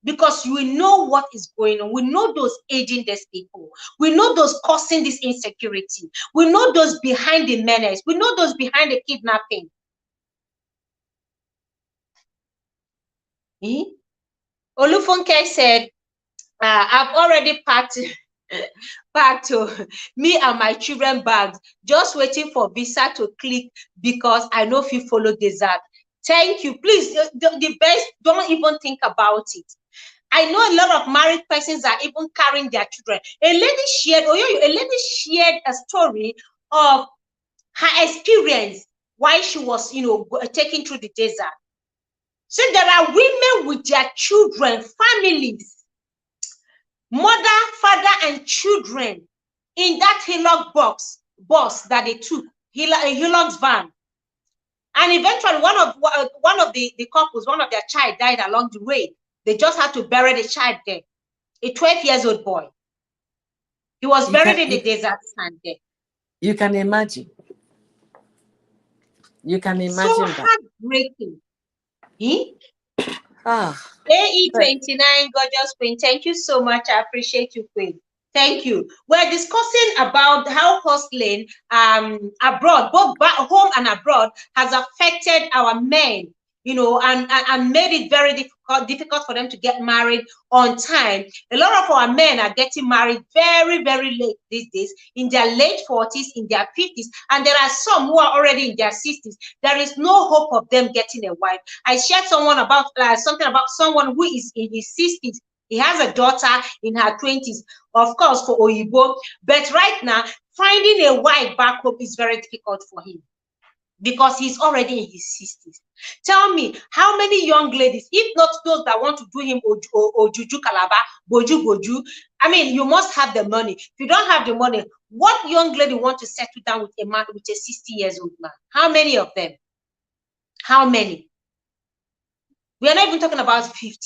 because we know what is going on. We know those aiding these people. We know those causing this insecurity. We know those behind the menace. We know those behind the kidnapping. Olufunke said, I've already packed me and my children bags, just waiting for visa to click because I know if you follow desert. Thank you. Please, the best, don't even think about it. I know a lot of married persons are even carrying their children. A lady shared a story of her experience while she was, taking through the desert. So there are women with their children, families, mother, father, and children in that Hillock bus that they took, Hillock's van. And eventually one of the couples, one of their child died along the way. They just had to bury the child there. A 12 years old boy. He was buried in the desert sand there. You can imagine. You can imagine so that. Heartbreaking. Ah. AE29, gorgeous Queen. Thank you so much. I appreciate you, Queen. Thank you. We're discussing about how hustling abroad, both back home and abroad, has affected our men, and made it very difficult for them to get married on time. A lot of our men are getting married very, very late these days, in their late 40s, in their 50s, and there are some who are already in their 60s. There is no hope of them getting a wife. I shared something about someone who is in his 60s. He has a daughter in her 20s, of course, for Oyibo. But right now, finding a wife back home is very difficult for him because he's already in his 60s. Tell me, how many young ladies, if not those that want to do him Ojuju Kalaba, Boju, I mean, you must have the money. If you don't have the money, what young lady want to settle down with a man, with a 60 years old man? How many of them? How many? We are not even talking about 50.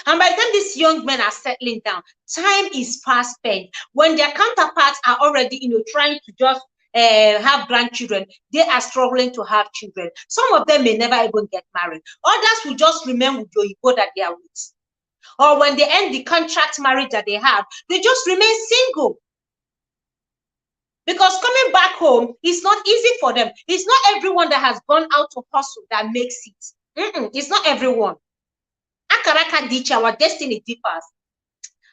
And by the time these young men are settling down, time is fast spent. When their counterparts are already, trying to just have grandchildren, they are struggling to have children. Some of them may never even get married. Others will just remain with the Oyibo that they are with. Or when they end the contract marriage that they have, they just remain single. Because coming back home is not easy for them. It's not everyone that has gone out to hustle that makes it. It's not everyone. Akaraka Dicha, our destiny differs.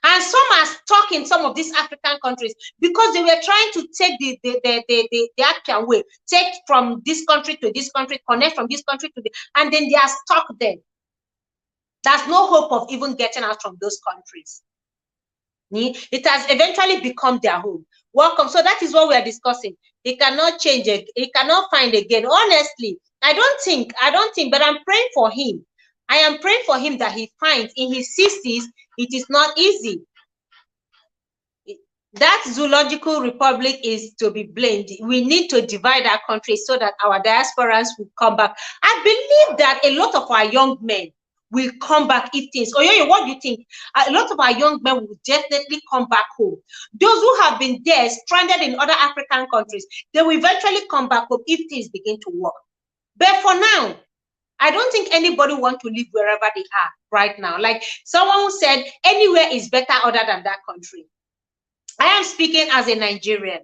And some are stuck in some of these African countries because they were trying to take the Appian way, take from this country to this country, connect from this country to and then they are stuck there. There's no hope of even getting out from those countries. It has eventually become their home. Welcome. So that is what we are discussing. He cannot change it. He cannot find again. Honestly, I don't think, but I'm praying for him. I am praying for him that he finds in his 60s, it is not easy. That zoological republic is to be blamed. We need to divide our country so that our diasporans will come back. I believe that a lot of our young men will come back if things. Oyoyo, what do you think? A lot of our young men will definitely come back home. Those who have been there, stranded in other African countries, they will eventually come back home if things begin to work. But for now, I don't think anybody wants to live wherever they are right now. Like someone who said, anywhere is better other than that country. I am speaking as a Nigerian.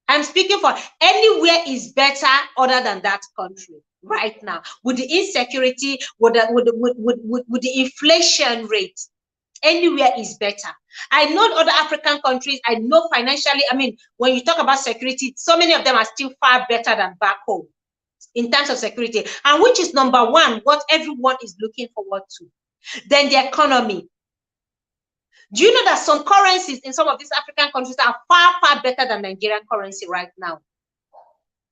I'm speaking for anywhere is better other than that country right now. With the insecurity, with the inflation rate, anywhere is better. I know other African countries, I know financially, I mean, when you talk about security, so many of them are still far better than back home in terms of security. And which is number one, what everyone is looking forward to. Then the economy. Do you know that some currencies in some of these African countries are far, far better than Nigerian currency right now?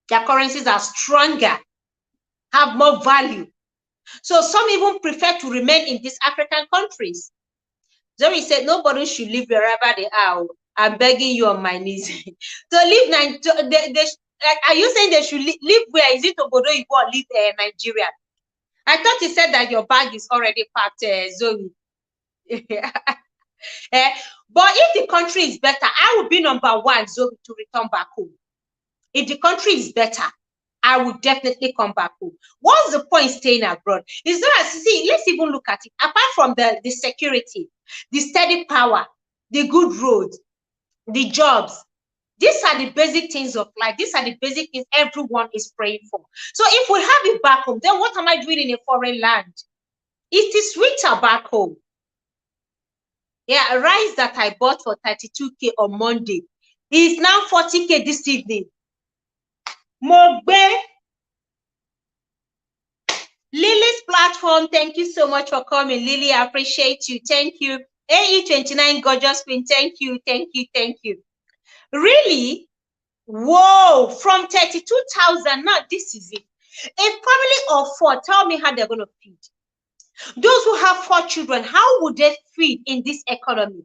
Their currencies are stronger, have more value. So some even prefer to remain in these African countries. So we said nobody should live wherever they are. I'm begging you on my knees. To live, are you saying they should live where? Is it Obodo Igbo or live Nigeria? I thought you said that your bag is already packed, Zoe. But if the country is better, I would be number one, Zoe, to return back home. If the country is better, I would definitely come back home. What's the point staying abroad? Is that, see, let's even look at it. Apart from the security, the steady power, the good roads, the jobs, these are the basic things of life. These are the basic things everyone is praying for. So if we have it back home, then what am I doing in a foreign land? It is sweeter back home. Yeah, rice that I bought for 32K on Monday is now 40K this evening. Mogbe. Lily's platform, thank you so much for coming. Lily, I appreciate you. Thank you. AE29 Gorgeous Queen, thank you, thank you, thank you. Really? Whoa, from 32,000. Now, this is it. A family of four, tell me how they're going to feed. Those who have 4 children, how would they feed in this economy?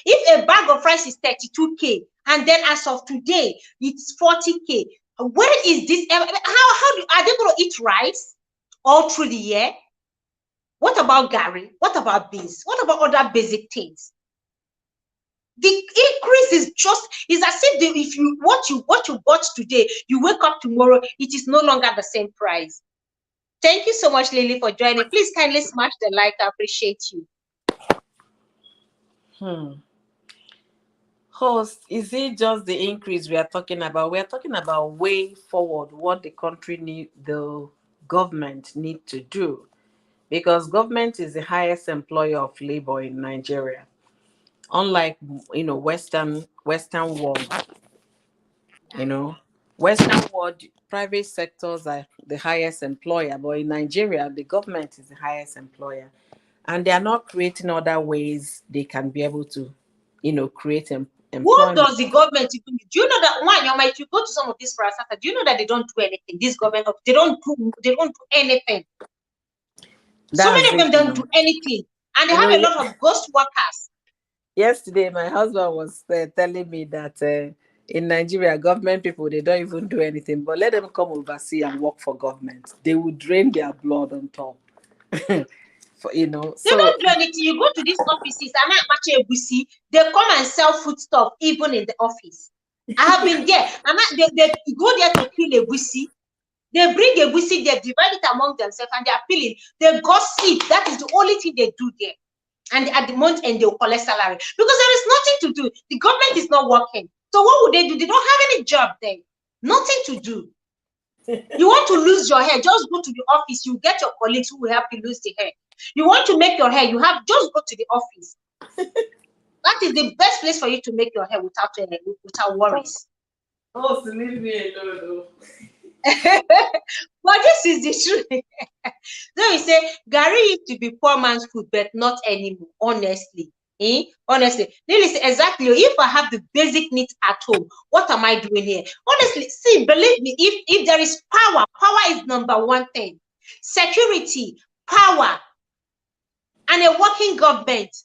If a bag of rice is 32K, and then as of today, it's 40K, where is this? Are they going to eat rice all through the year? What about Gary? What about beans? What about other basic things? The increase is as if if you what you bought today, you wake up tomorrow, it is no longer the same price. Thank you so much, Lily, for joining. Please kindly smash the like. I appreciate you. Host, is it just the increase we are talking about? We are talking about way forward, what the the government need to do, because government is the highest employer of labor in Nigeria. Unlike Western world, Western world, private sectors are the highest employer, but in Nigeria, the government is the highest employer, and they are not creating other ways they can be able to, create What employment. does the government even do? You know that if you go to some of these parastatals, do you know that they don't do anything? This government, they don't do anything. So many of them don't do anything, and they have a lot of ghost workers. Yesterday, my husband was telling me that in Nigeria, government people, they don't even do anything, but let them come overseas and work for government. They will drain their blood on top. They don't do anything. You go to these offices, they come and sell food stuff even in the office. I have been there. They go there to kill egusi. They bring egusi, they divide it among themselves, and they are peeling. They gossip. That is the only thing they do there. And at the month end, they'll collect salary because there is nothing to do. The government is not working. So what would they do? They don't have any job there. Nothing to do. You want to lose your hair, just go to the office. You get your colleagues who will help you lose the hair. You want to make your hair, just go to the office. That is the best place for you to make your hair without worries. Oh, so leave me alone. But this is the truth. So you say Gary used to be poor man's food, but not anymore. Honestly. Honestly, exactly. If I have the basic needs at home, what am I doing here? Honestly, see, believe me, if there is power is number one thing. Security, power, and a working government.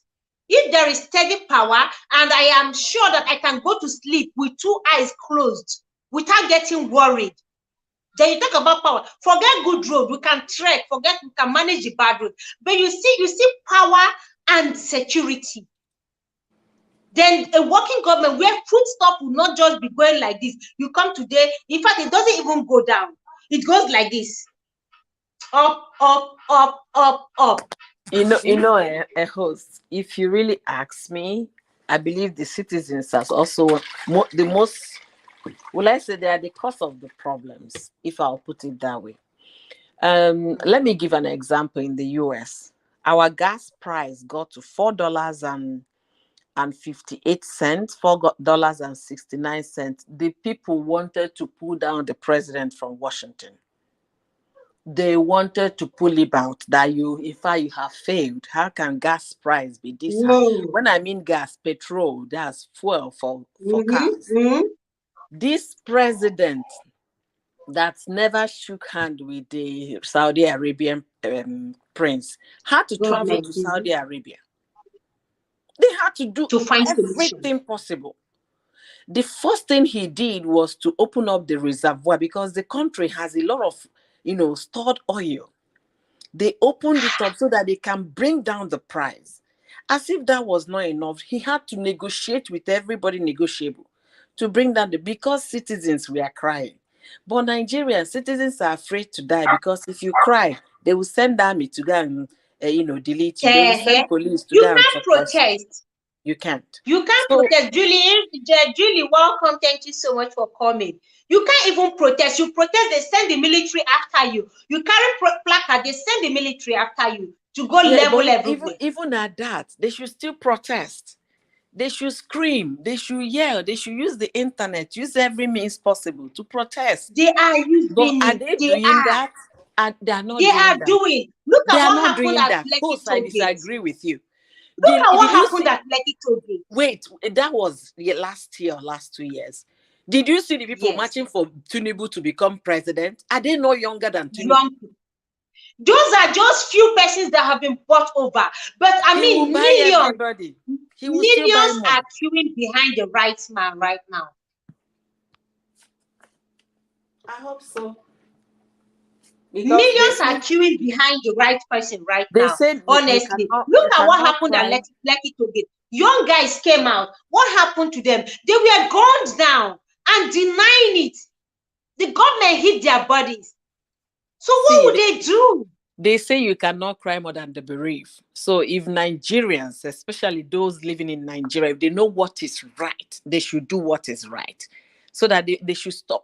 If there is steady power, and I am sure that I can go to sleep with 2 eyes closed without getting worried, then you talk about power. Forget good road, we can trek, we can manage the bad road. But you see power and security. Then a working government where food stuff will not just be going like this. You come today, in fact, it doesn't even go down. It goes like this. Up, up, up, up, up. A host, if you really ask me, I believe the citizens are also the most, will I say, they are the cause of the problems, if I'll put it that way. Let me give an example. In the US, our gas price got to $4.58, $4.69. The people wanted to pull down the president from Washington. They wanted to pull him out, that in fact, you have failed. How can gas price be this high? When I mean gas, petrol, that's fuel for cars. This president that never shook hand with the Saudi Arabian prince had to travel to Saudi Arabia. They had to do everything possible. The first thing he did was to open up the reservoir, because the country has a lot of, stored oil. They opened it up so that they can bring down the price. As if that was not enough, he had to negotiate with everybody negotiable to bring down because citizens were crying. But Nigerian citizens are afraid to die, because if you cry, they will send army to go and delete you. They will send police to go and protest. You can't. You can't protest. Julie, welcome. Thank you so much for coming. You can't even protest. You protest, they send the military after you. You carry placard, they send the military after you to go level everywhere. Even at that, they should still protest. They should scream. They should yell. They should use the internet. Use every means possible to protest. They are using But are they doing that? And they are They not doing are that. doing. Look They at are what not happened doing at that. Lekki Host, I Toll Gate. disagree with you. Look at what Did you happened see? at Lekki Toll Gate. Wait, that was last year or last 2 years. Did you see the people Yes. marching for Tinubu to become president? Are they no younger than Tinubu? Young people. Those are just few persons that have been bought over. But I He will mean, buy millions, everybody. He will still buy millions more. are queuing behind the right man right now. I hope so. Because Millions are queuing behind the right person right they now. said Honestly, look you at what cannot happened at cry. Lekki Toll Gate. Young guys came out. What happened to them? They were gunned down and denying it. The government hit their bodies. So what See, would they do? they say you cannot cry more than the bereaved. So if Nigerians, especially those living in Nigeria, if they know what is right, they should do what is right. So that they should stop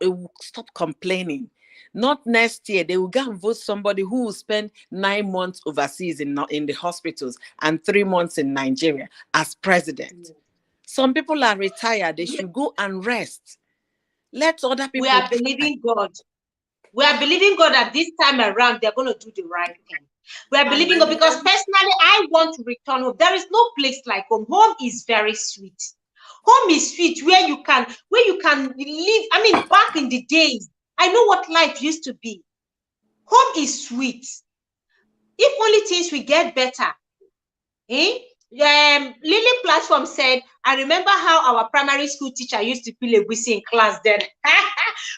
complaining. Not next year, they will go and vote somebody who will spend 9 months overseas in the hospitals and 3 months in Nigeria as president. Some people are retired. They should go and rest. Let other We people are try. believing God. We are believing God that this time around they're going to do the right thing. We are And believing God because personally, I want to return home. There is no place like home. Home is very sweet. Home is sweet where you can live. I mean, back in the days, I know what life used to be. Home is sweet. If only things will get better. Eh? Lily Platform said, I remember how our primary school teacher used to feel a whistle in class then.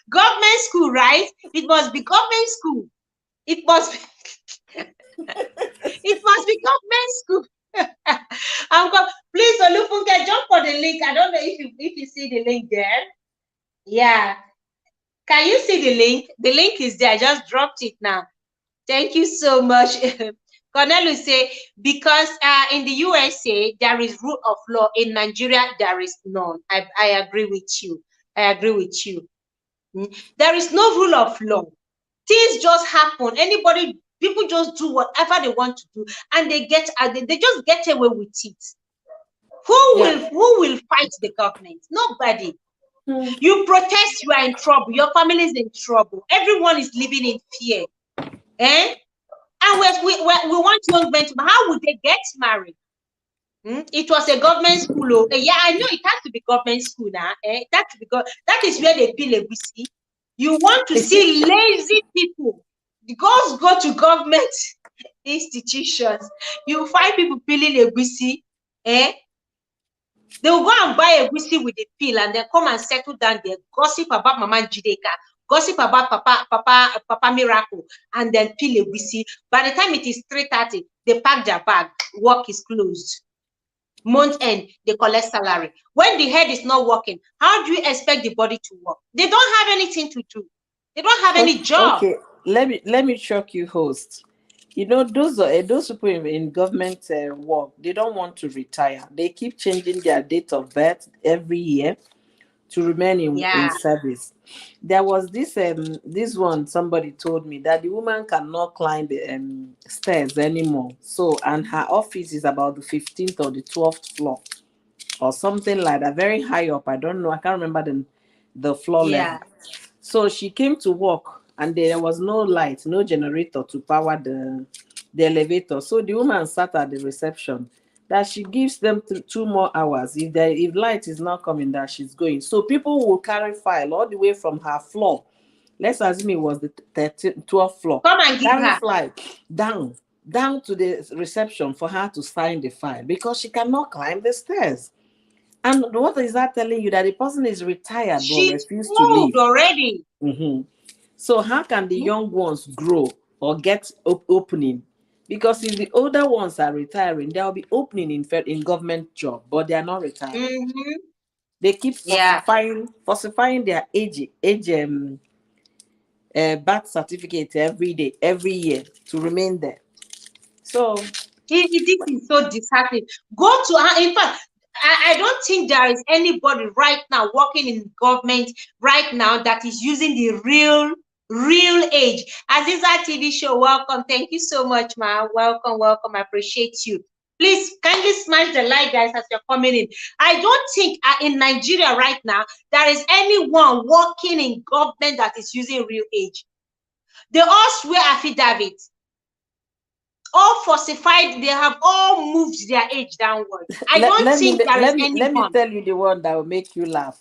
Government school, right? It must be government school. It must be, it must be government school. Please, Olufunke, jump for the link. I don't know if you see the link there. Yeah. Can you see the link? The link is there. I just dropped it now. Thank you so much. Cornelius say, because in the USA, there is rule of law. In Nigeria, there is none. I agree with you. I agree with you. There is no rule of law. Things just happen. People just do whatever they want to do, and they just get away with it. Who will fight the government? Nobody. You protest, you are in trouble. Your family is in trouble. Everyone is living in fear. And we want young men to, how would they get married? It was a government school. Oh. Yeah, I know it has to be government school now. That is where they peel a whiskey. You want to see lazy people. The girls go to government institutions. You find people peeling a whiskey. They will go and buy a whiskey with a peel and then come and settle down there, gossip about Mama Jideka, gossip about Papa Miracle, and then peel a whiskey. By the time it is 3:30, they pack their bag, work is closed. Month end, they collect salary. When the head is not working, how do you expect the body to work? They don't have anything to do. They don't have any job. Okay, let me shock you, host. You know, those people in government work, they don't want to retire. They keep changing their date of birth every year to remain in service. There was this one, somebody told me that the woman cannot climb the stairs anymore. So, and her office is about the 15th or the 12th floor or something like that, very high up. I don't know. I can't remember the floor level. So she came to work and there was no light, no generator to power the elevator. So the woman sat at the reception that she gives them 2 more hours. If light is not coming, that she's going. So people will carry file all the way from her floor. Let's assume it was the 12th floor. Come and give carry her file down to the reception for her to sign the file because she cannot climb the stairs. And what is that telling you? That the person is retired but She's refused to old leave. already. So how can the young ones grow or get opening? Because if the older ones are retiring, there will be opening in government job, but they are not retiring. They keep falsifying their age birth certificate every year to remain there. So this is so disheartening. Go to in fact, I don't think there is anybody right now working in government right now that is using the real age. Aziza TV show, welcome. Thank you so much, ma. Welcome. I appreciate you. Please kindly smash the like, guys, as you're coming in. I don't think in Nigeria right now there is anyone working in government that is using real age. They all swear affidavit. All falsified. They have all moved their age downward. I don't think there is let me anyone. tell you the one that will make you laugh.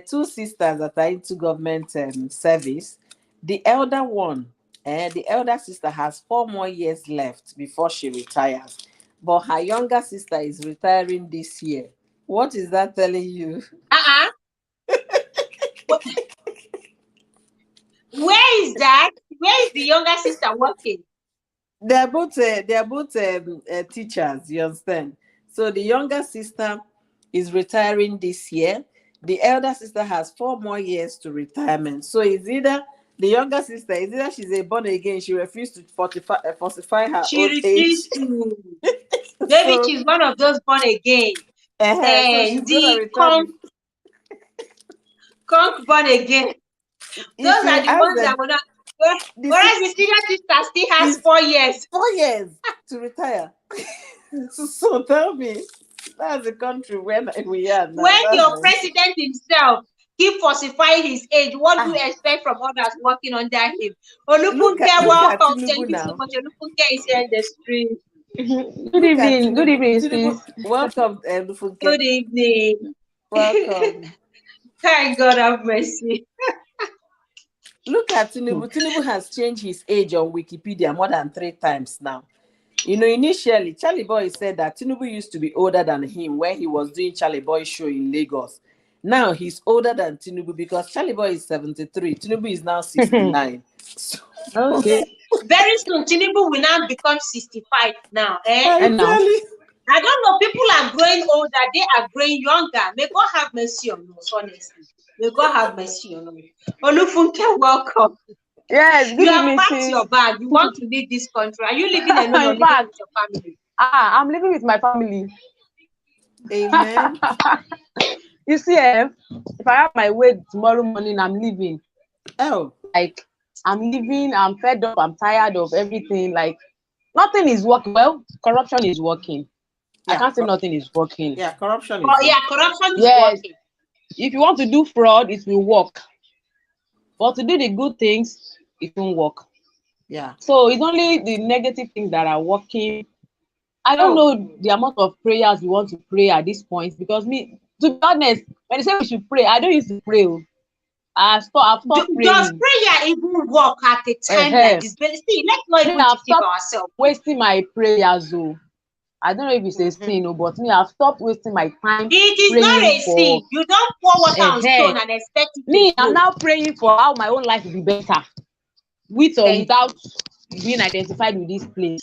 Two sisters that are into government service. The elder one, the elder sister has 4 more years left before she retires, but her younger sister is retiring this year. What is that telling you? Uh-uh. Where is that? Where is the younger sister working? They are both teachers. You understand? So the younger sister is retiring this year. The elder sister has 4 more years to retirement. So it's either the younger sister is either she's a born again, she refused to falsify her She old age. refused to. Maybe so she's one of those born again. so she's gonna The retire. conk born again. If Those you are the ask ones them, that will not. the Whereas the six senior sister still has is 4 years. 4 years to retire. So tell me, that's the country where we are now. When That's your Nigeria. president himself keep falsifying his age, what do Ah, you expect from others working under him? look Olufunke, at welcome. Thank Tinubu you so now. much. Olufunke is here in the stream. Good Look at evening. Good Tinubu. evening, Tinubu, sis. welcome, Lufunke. Good evening. Welcome. Thank God have mercy. Look at Tinubu. Tinubu has changed his age on Wikipedia more than 3 times now. Initially, Charlie Boy said that Tinubu used to be older than him when he was doing Charlie Boy show in Lagos. Now he's older than Tinubu because Charlie Boy is 73. Tinubu is now 69. So, Okay. Very soon, Tinubu will now become 65 now. I And now, tell you. I don't know. People are growing older. They are growing younger. May God have mercy on us, honestly. May God have mercy on us. Olufunke, welcome. yes. Good You have evening, packed sis. your bag. You want to leave this country. Are you living alone or In living with fact, your family? I'm living with my family. Amen. You see, if I have my way tomorrow morning, I'm leaving. Oh, Like, I'm leaving. I'm fed up. I'm tired of everything. Like, nothing is working. Well, corruption is working. I yeah. can't say nothing is working. Yeah, corruption Oh, is yeah, one. corruption is Yes. working. If you want to do fraud, it will work. But to do the good things, it won't work. Yeah. So it's only the negative things that are working. I don't Oh, know the amount of prayers we want to pray at this point because me, to be honest, when they say we should pray, I don't used to pray. I've stopped does praying. prayer even work at a time like Uh-huh. this? But see, let's not Me, even I've deceive stopped ourselves. wasting my prayers. I don't know if it's a Mhm. sin, but me, I've stopped wasting my time It is not praying a for. sin. You don't pour water on Uh-huh. stone and expect it to Me, I'm grow. now praying for how my own life will be better, with or Thank without you. being identified with this place.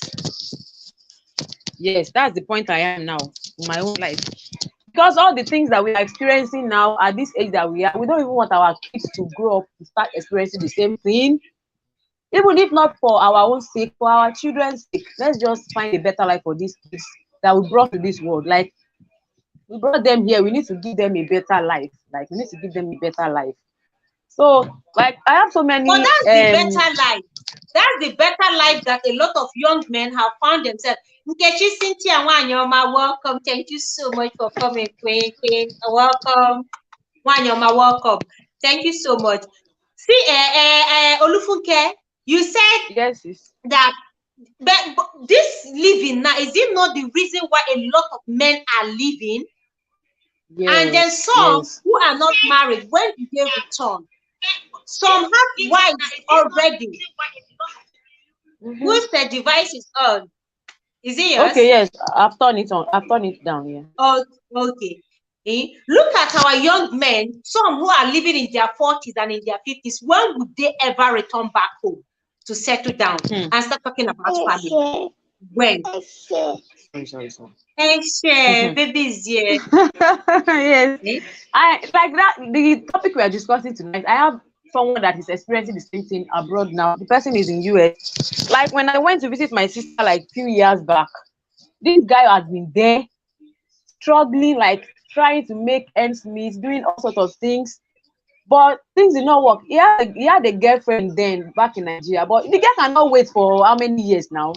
Yes, that's the point I am now in my own life. Because all the things that we are experiencing now at this age that we are, we don't even want our kids to grow up to start experiencing the same thing. Even if not for our own sake, for our children's sake, let's just find a better life for these kids that we brought to this world. Like, we brought them here, we need to give them a better life. Like, we need to give them a better life. So, like, I have so But many that's the better life. That's the better life that a lot of young men have found themselves. Nkechi Cynthia Wanyoma, welcome. Thank you so much for coming, Queen. Welcome. Wanyoma, welcome. Thank you so much. See, Olufunke, you said yes, that but this living now, is it not the reason why a lot of men are living? And then yes, some yes. who are not married, when do they return? Some have wives already. Mm-hmm. Whose the device is on? Is it Okay, yours? yes, I've turned it on. I've turned it down. Yeah. Oh, okay. Look at our young men, some who are living in their 40s and in their 50s. When would they ever return back home to settle down and start talking about family? When? Sorry. Hey, share, baby is here. Yes. Eh? I like that the topic we are discussing tonight. I have someone that is experiencing the same thing abroad now. The person is in US. Like when I went to visit my sister like few years back, this guy has been there struggling, like trying to make ends meet, doing all sorts of things. But things did not work. He had a girlfriend then back in Nigeria, but the girl cannot wait for how many years now?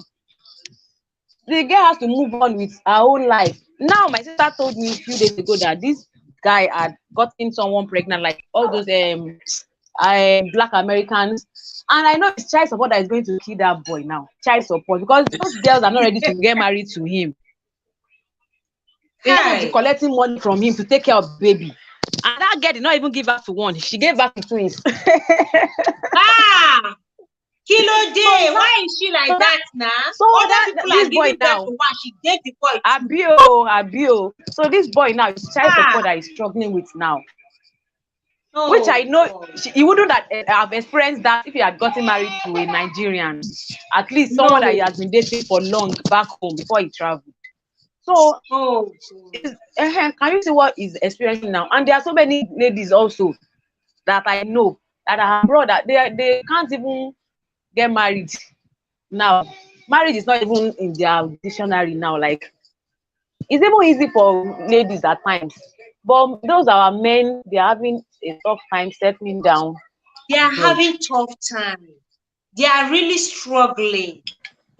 The girl has to move on with her own life. Now, my sister told me a few days ago that this guy had gotten someone pregnant, like all those Black Americans. And I know it's child support that is going to kill that boy now. Child support, because those girls are not ready to get married to him. They have to be collecting money from him to take care of the baby. And that girl did not even give birth to one. She gave birth to twins. Kilo day, why is she like that now? So this boy now, she gave the boy. Abio. So this boy now is child support that he's struggling with now. Which I know he wouldn't have experienced that if he had gotten married to a Nigerian, at least someone that he has been dating for long back home before he traveled. So can you see what he's experiencing now? And there are so many ladies also that I know that are abroad that they can't even get married now. Marriage is not even in their dictionary now. Like, it's even easy for ladies at times, but those are men. They are having a tough time settling down. They are having tough time. They are really struggling.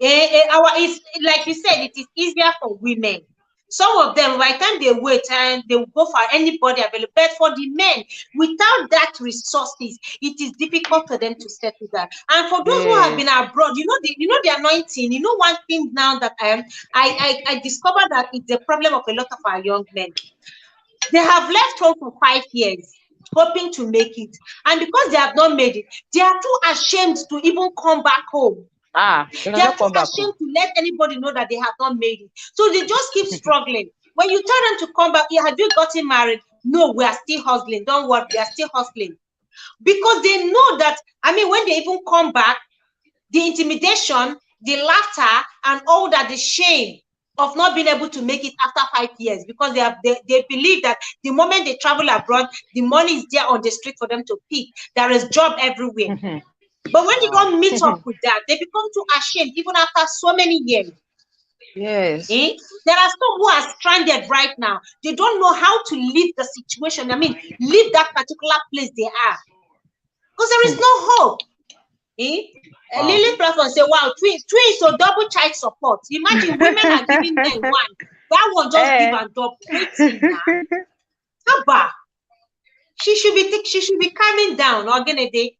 It's like you said, it is easier for women. Some of them, by the time they wait and they will go for anybody available. But for the men, without that resources, it is difficult for them to settle down. And for those who have been abroad, you know the anointing. You know one thing now that I discovered that it's the problem of a lot of our young men. They have left home for 5 years, hoping to make it, and because they have not made it, they are too ashamed to even come back home. They are too ashamed to let anybody know that they have not made it. So they just keep struggling. When you tell them to come back, have you gotten married? No, we are still hustling. Don't worry, we are still hustling. Because they know that, when they even come back, the intimidation, the laughter, and all that, the shame of not being able to make it after 5 years, because they believe that the moment they travel abroad, the money is there on the street for them to pick. There is job everywhere. But when they don't meet up with that, they become too ashamed, even after so many years. Yes. There are some who are stranded right now. They don't know how to leave the situation. Leave that particular place they are. Because there is no hope. Lily platform say, wow, twins, so double child support. Imagine women are giving them one. That one just give and double. Haba. She should be calming down, Ogenede.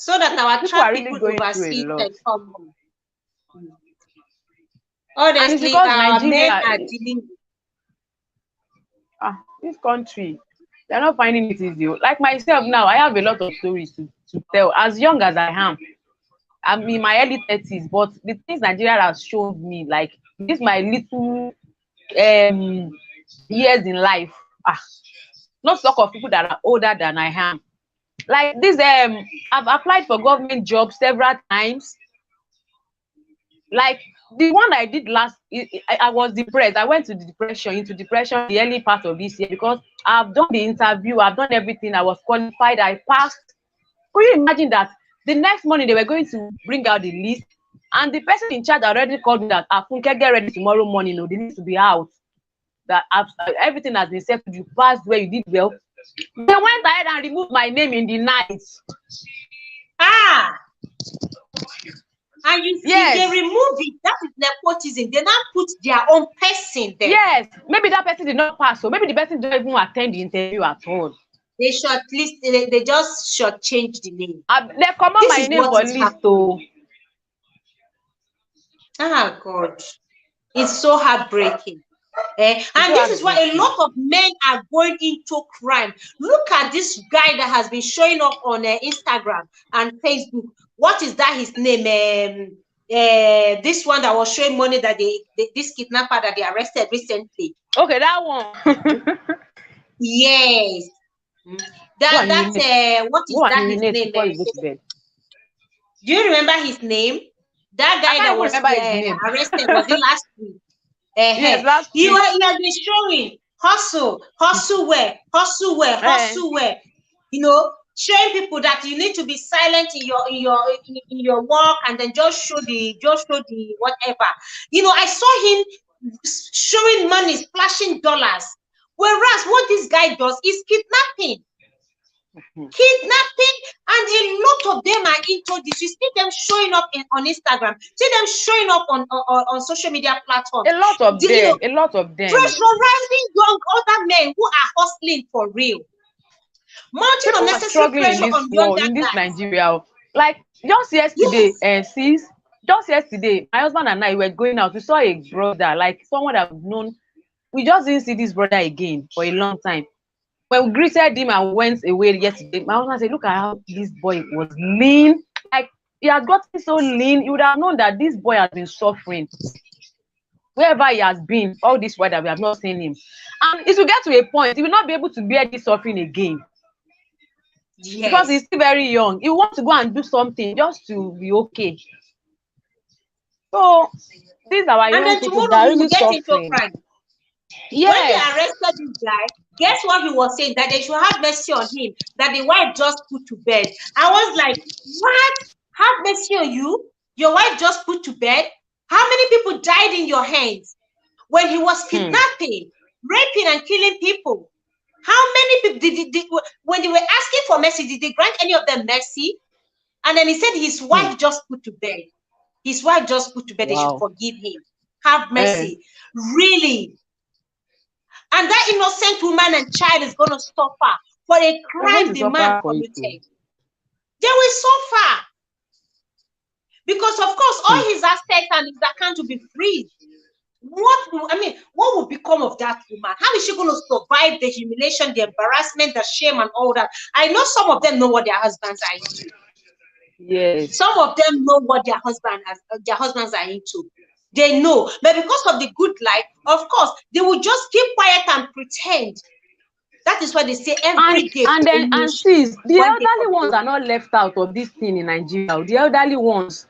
So that our trap people overseas can come home. Honestly, our men are dealing with this country. They're not finding it easy. Like myself now, I have a lot of stories to tell. As young as I am, I'm in my early 30s, but the things Nigeria has shown me, like this my little years in life, not talk of people that are older than I am. Like this, I've applied for government jobs several times. Like the one I did last, I was depressed. I went into depression the early part of this year, because I've done the interview, I've done everything, I was qualified, I passed. Could you imagine that the next morning they were going to bring out the list, and the person in charge already called me that Afunke, get ready tomorrow morning, they need to be out. That everything has been settled, you passed where you did well. They went ahead and removed my name in the night. And you see, they remove it. That is nepotism. They now put their own person there. Yes, maybe that person did not pass, so maybe the person didn't even attend the interview at all. They they just should change the name. They come on my name for list though. God, it's so heartbreaking. And this is why a lot of men are going into crime. Look at this guy that has been showing up on Instagram and Facebook. What is that? His name? This one that was showing money that this kidnapper that they arrested recently. Okay, that one. Yes. What is that? His name? Do you remember his name? That guy that was arrested, was it last week? Yes, last week. He has been showing hustle where, showing people that you need to be silent in your work, and then just show the whatever. I saw him showing money, splashing dollars. Whereas what this guy does is kidnapping. Kidnapping, and a lot of them are into this. You see them showing up on Instagram, see them showing up on social media platforms. A lot of them. Pressurizing young other men who are hustling for real. Mounting People are unnecessary struggling in pressure this on world, younger in this guys. Nigeria. Like just yesterday, Yes. sis, just yesterday, my husband and I were going out. We saw a brother, like someone that we've known. We just didn't see this brother again for a long time. When we greeted him and went away yesterday, my husband said, "Look at how this boy was lean. Like he has gotten so lean. You would have known that this boy has been suffering wherever he has been all this while that we have not seen him. And it will get to a point he will not be able to bear this suffering again because he's Yes. still very young. He wants to go and do something just to be okay. So these are our And young then people tomorrow that are we will really get into suffering. crime. When they Yes. arrested this guy, guess what he was saying? That they should have mercy on him, that the wife just put to bed. I was like, what? Have mercy on you? Your wife just put to bed? How many people died in your hands when he was kidnapping, raping, and killing people? How many people when they were asking for mercy, did they grant any of them mercy? And then he said his wife just put to bed. His wife just put to bed. They should Wow. forgive him. Have mercy. Really? And that innocent woman and child is going to suffer for a They're going crime to the man suffer for it too. committed. They will suffer. Because, of course, all his assets and his account will be freed. What will become of that woman? How is she going to survive the humiliation, the embarrassment, the shame, and all that? I know some of them know what their husbands are into. Yes. Some of them know what their husbands are into. They know. But because of the good life, of course, they will just keep quiet and pretend. That is what they say every day. And sis, the elderly ones are not left out of this thing in Nigeria. The elderly ones,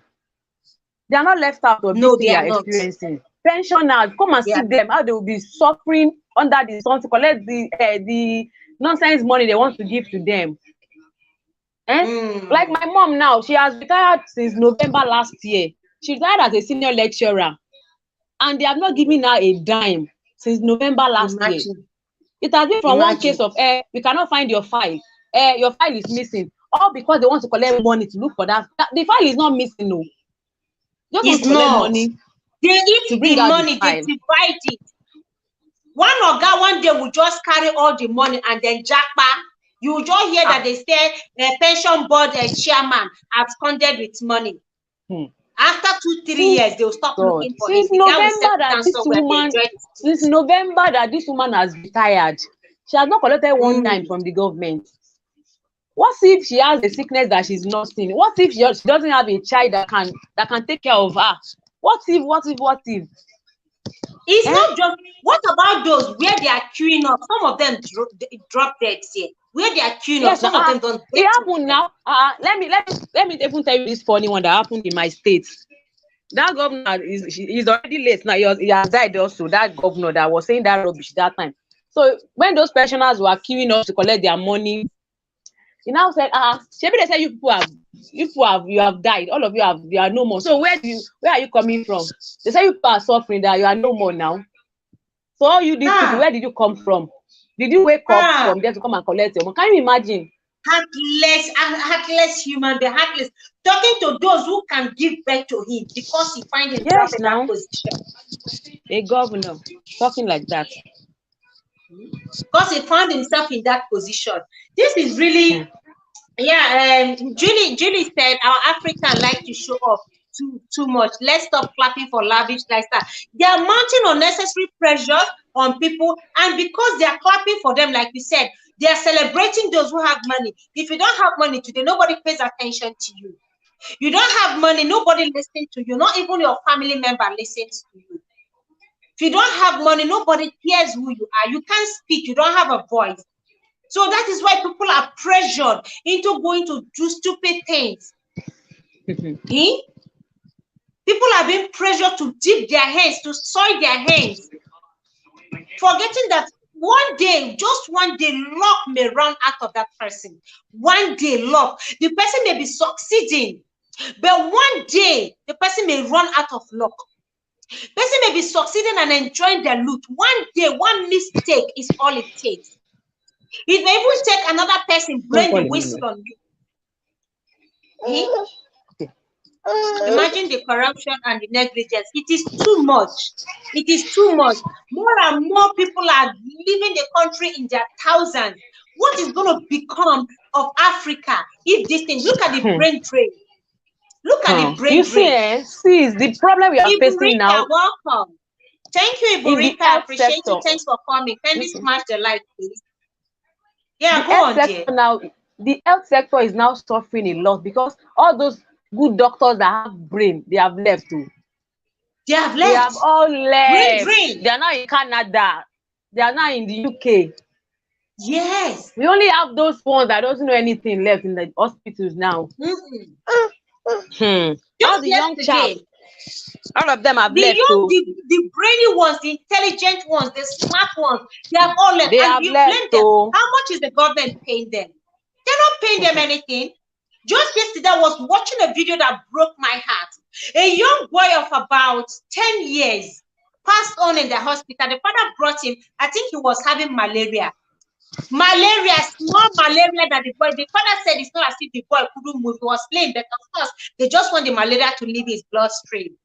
they are not left out of this thing they they are are not. experiencing. Pensioners, come and see them, how they will be suffering under the sun to collect the nonsense money they want to give to them. Like my mom now, she has retired since November last year. She retired as a senior lecturer, and they have not given her a dime since November last year. It has been from one case of we cannot find your file. Your file is missing. All because they want to collect money to look for that. The file is not missing, no. Just want to collect money. They eat the money, they divide it. One oga one day will just carry all the money and then jackpot. You will just hear that they say pension board chairman absconded with money. After 2-3 years, they will stop looking for him. Since November that this woman has retired, she has not collected one dime from the government. What if she has a sickness that she's nursing? What if she doesn't have a child that can take care of her? What if? It's not just. What about those where they are queuing up? Some of them drop dead here. Where they are queuing up, some of them don't. It happened now. Let me even tell you this funny one that happened in my state. That governor he's already late now. He has died also. That governor that was saying that rubbish that time. So when those pensioners were queuing up to collect their money, he now said, maybe they said you have died. All of you are no more. So where are you coming from? They say you people are suffering, that you are no more now. So all you these people, where did you come from? Did you wake up from there to come and collect your money? Can you imagine? Heartless human being, heartless. Talking to those who can give birth to him because he finds himself in that position. A governor talking like that. Because he found himself in that position. This is really, Julie said our African like to show off too much. Let's stop clapping for lavish lifestyle. They are mounting unnecessary pressure on people, and because they are clapping for them, like you said, they are celebrating those who have money. If you don't have money today, nobody pays attention to you. You don't have money, nobody listens to you. Not even your family member listens to you. If you don't have money, nobody cares who you are. You can't speak. You don't have a voice. So that is why people are pressured into going to do stupid things. People are being pressured to dip their hands, to soil their hands, forgetting that one day, just one day, luck may run out of that person. One day, luck. The person may be succeeding, but one day, the person may run out of luck. The person may be succeeding and enjoying their loot. One day, one mistake is all it takes. It may even take another person blowing the whistle on you. Imagine the corruption and the negligence. It is too much. It is too much. More and more people are leaving the country in their thousands. What is going to become of Africa if this thing? Look at the brain drain. Look at the brain you drain. see, is the problem we are facing Iburika, now. welcome. Thank you, In the Iburika. health Appreciate sector. you. Thanks for coming. Can you smash the light, please? Yeah, The go health on, sector dear. now, the health sector is now suffering a lot because all those good doctors that have brain, they have left too. They have They have left. all Brain left. drain. They are now in Canada. They are now in the UK. Yes. We only have those ones that doesn't know anything left in the hospitals now. Mm-mm. All Just the young yesterday, chaps, all of them have the left young, too. the brainy ones, the intelligent ones, the smart ones, they have all left. They And have you left blame them. too. How much is the government paying them? They're not paying them anything. Just yesterday, I was watching a video that broke my heart. A young boy of about 10 years passed on in the hospital. The father brought him. I think he was having malaria. Malaria, small malaria that the father said it's not as if the boy couldn't move. He was playing, but of course, they just want the malaria to leave his bloodstream.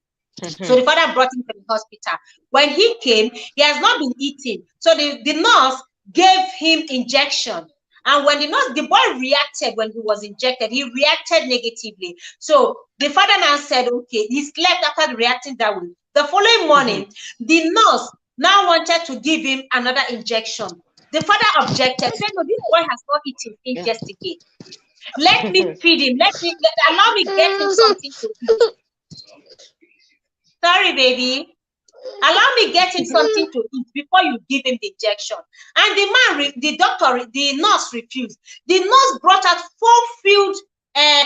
So the father brought him to the hospital. When he came, he has not been eating. So the nurse gave him injection. And when the boy reacted when he was injected, he reacted negatively. So the father now said, okay, he slept after reacting that way. The following morning, the nurse now wanted to give him another injection. The father objected, said, no, this boy has not eaten since yesterday. Let me feed him. Allow me get him something to eat. Sorry, baby. Allow me get him something to eat before you give him the injection. And the nurse refused. The nurse brought out 4 filled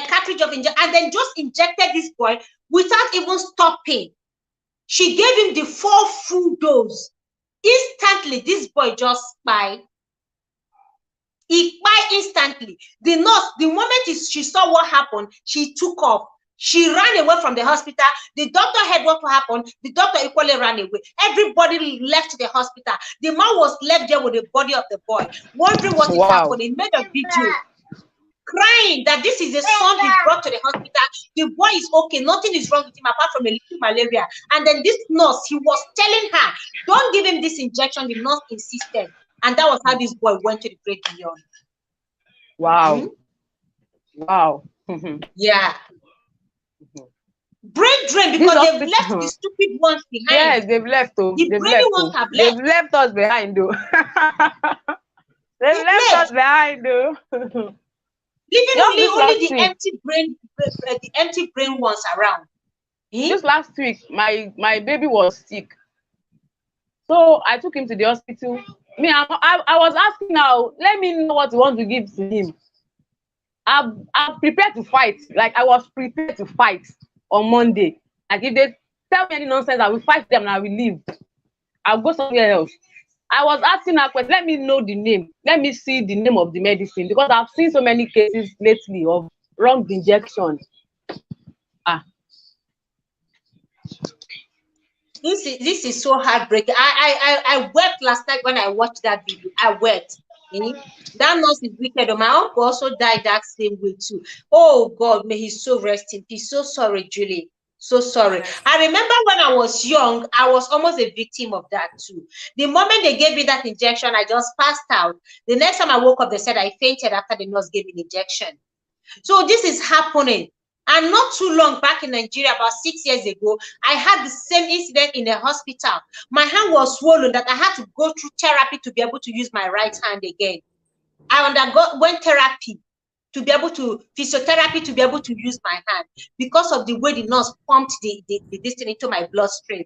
cartridge of injection and then just injected this boy without even stopping. She gave him the 4 full dose. Instantly, this boy just spied. He spied instantly. The nurse, the moment she saw what happened, she took off. She ran away from the hospital. The doctor heard what happened. The doctor equally ran away. Everybody left the hospital. The man was left there with the body of the boy, wondering what is happening. He made a video crying that this is the son he brought to the hospital. The boy is okay. Nothing is wrong with him apart from a little malaria. And then this nurse, he was telling her, don't give him this injection. The nurse insisted. And that was how this boy went to the great beyond. Wow. Wow. Yeah. Brain drain because they've left the stupid ones behind. Yes, they've left. The brainy ones have left. They've left us behind, though. They've left us behind, though. Leaving only the empty brain ones around. Just last week, my baby was sick, so I took him to the hospital. I was asking now, let me know what you want to give to him. I'm prepared to fight. Like I was prepared to fight on Monday. Like if they tell me any nonsense, I will fight them and I will leave. I'll go somewhere else. I was asking her question, let me know the name. Let me see the name of the medicine because I've seen so many cases lately of wrong injection. This is so heartbreaking. I wept last night when I watched that video. I wept. That nurse is wicked. My uncle also died that same way too. Oh God, may he so rest in peace. So sorry, Julie. So sorry. I remember when I was young, I was almost a victim of that too. The moment they gave me that injection, I just passed out. The next time I woke up, they said I fainted after the nurse gave me the injection. So this is happening. And not too long back in Nigeria, about 6 years ago, I had the same incident in a hospital. My hand was swollen that I had to go through therapy to be able to use my right hand again. I went therapy to be able to, physiotherapy to be able to use my hand because of the way the nurse pumped the thing into my bloodstream.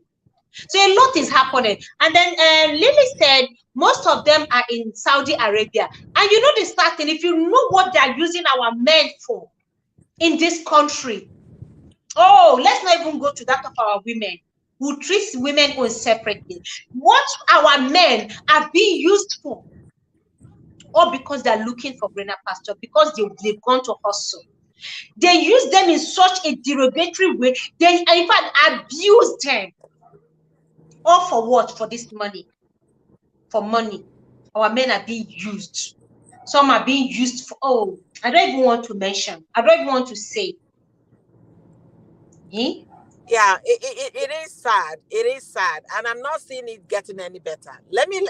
So a lot is happening. And then Lily said most of them are in Saudi Arabia. And you know the starting, if you know what they're using our men for in this country. Oh, let's not even go to that of our women who treats women separately. What our men are being used for, or because they're looking for greener pasture, because they've gone to hustle. They use them in such a derogatory way. They, in fact, abuse them. All for what? For this money. For money. Our men are being used. Some are being used for, oh, I don't even want to mention. I don't even want to say. Yeah, it is sad. It is sad, and I'm not seeing it getting any better. Let me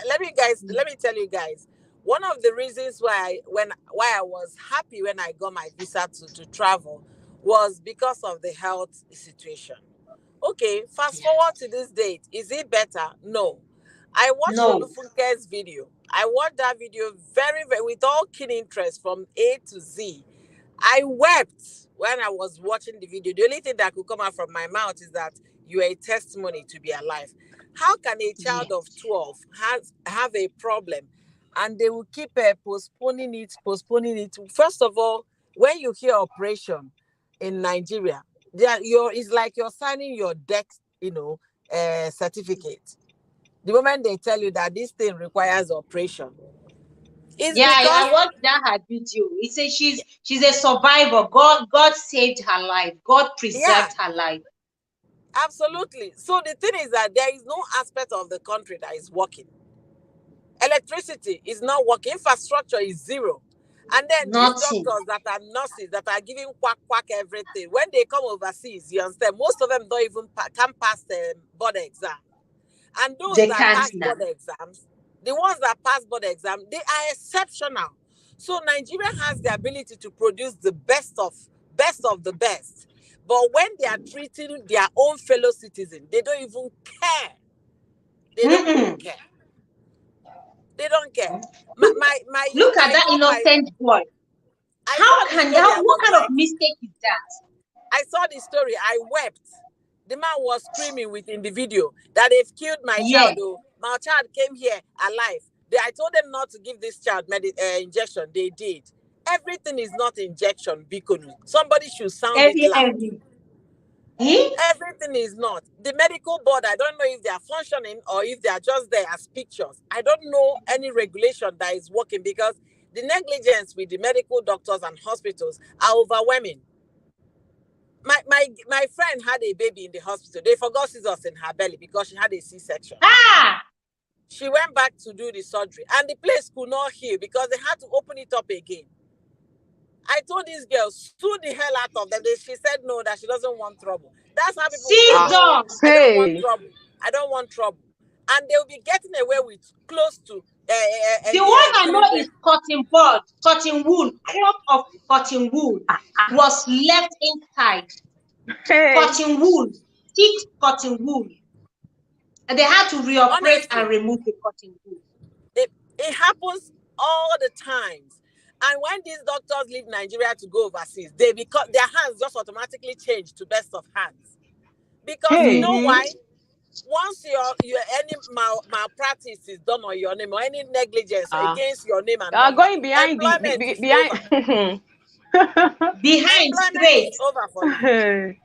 tell you guys, One of the reasons why I was happy when I got my visa to travel was because of the health situation. Okay, fast Yeah. forward to this date. Is it better? No. I watched No. Olufunke's video. I watched that video very, very with all keen interest from A to Z. I wept when I was watching the video. The only thing that could come out from my mouth is that you are a testimony to be alive. How can a child of Yes. 12 have a problem and they will keep postponing it, postponing it? First of all, when you hear operation in Nigeria, it's like you're signing your death, certificate. The moment they tell you that this thing requires operation, it's Yeah, I because watched that her video. It says she's a survivor. God saved her life. God yeah, preserved her life. absolutely. So the thing is that there is no aspect of the country that is working. Electricity is not working. Infrastructure is zero. And then these Nothing. doctors that are nurses that are giving quack everything, when they come overseas, you understand, most of them don't even can pass the board exam. And those They that can't pass now. board exams, the ones that pass board exam, they are exceptional. So Nigeria has the ability to produce the best of the best. But when they are treating their own fellow citizens, they don't even care. They don't even Mm-mm. care. They don't care. Look, look at I that saw innocent boy. the How story. I what was kind of like, mistake is that? I saw the story. I wept. The man was screaming within the video that they've killed my Yeah. child. Oh, my child came here alive. I told them not to give this child injection. They did. Everything is not injection, Bikonu. Somebody should sound it loud. Every. Eh? Everything is not. The medical board, I don't know if they are functioning or if they are just there as pictures. I don't know any regulation that is working because the negligence with the medical doctors and hospitals are overwhelming. My friend had a baby in the hospital. They forgot scissors in her belly because she had a C-section. Ah! She went back to do the surgery and the place could not heal because they had to open it up again. I told this girl, sue the hell out of them. She said no, that she doesn't want trouble. That's how people will say, no, Scissors. I don't want Hey. trouble. I don't want trouble. And they'll be getting away with close to The one I know killing them. is cotton bud, cotton wool, cloth of cotton wool was left inside. Hey. Cotton wool, thick cotton wool. And they had to reoperate and Honestly, remove the cotton wool. it happens all the times. And when these doctors leave Nigeria to go overseas, their hands just automatically change to best of hands. Because you Hey. know why? Once your any malpractice is done on your name or any negligence against your name and number, Going behind employment is over. behind. Behind Employment straight. is over for you. Hey.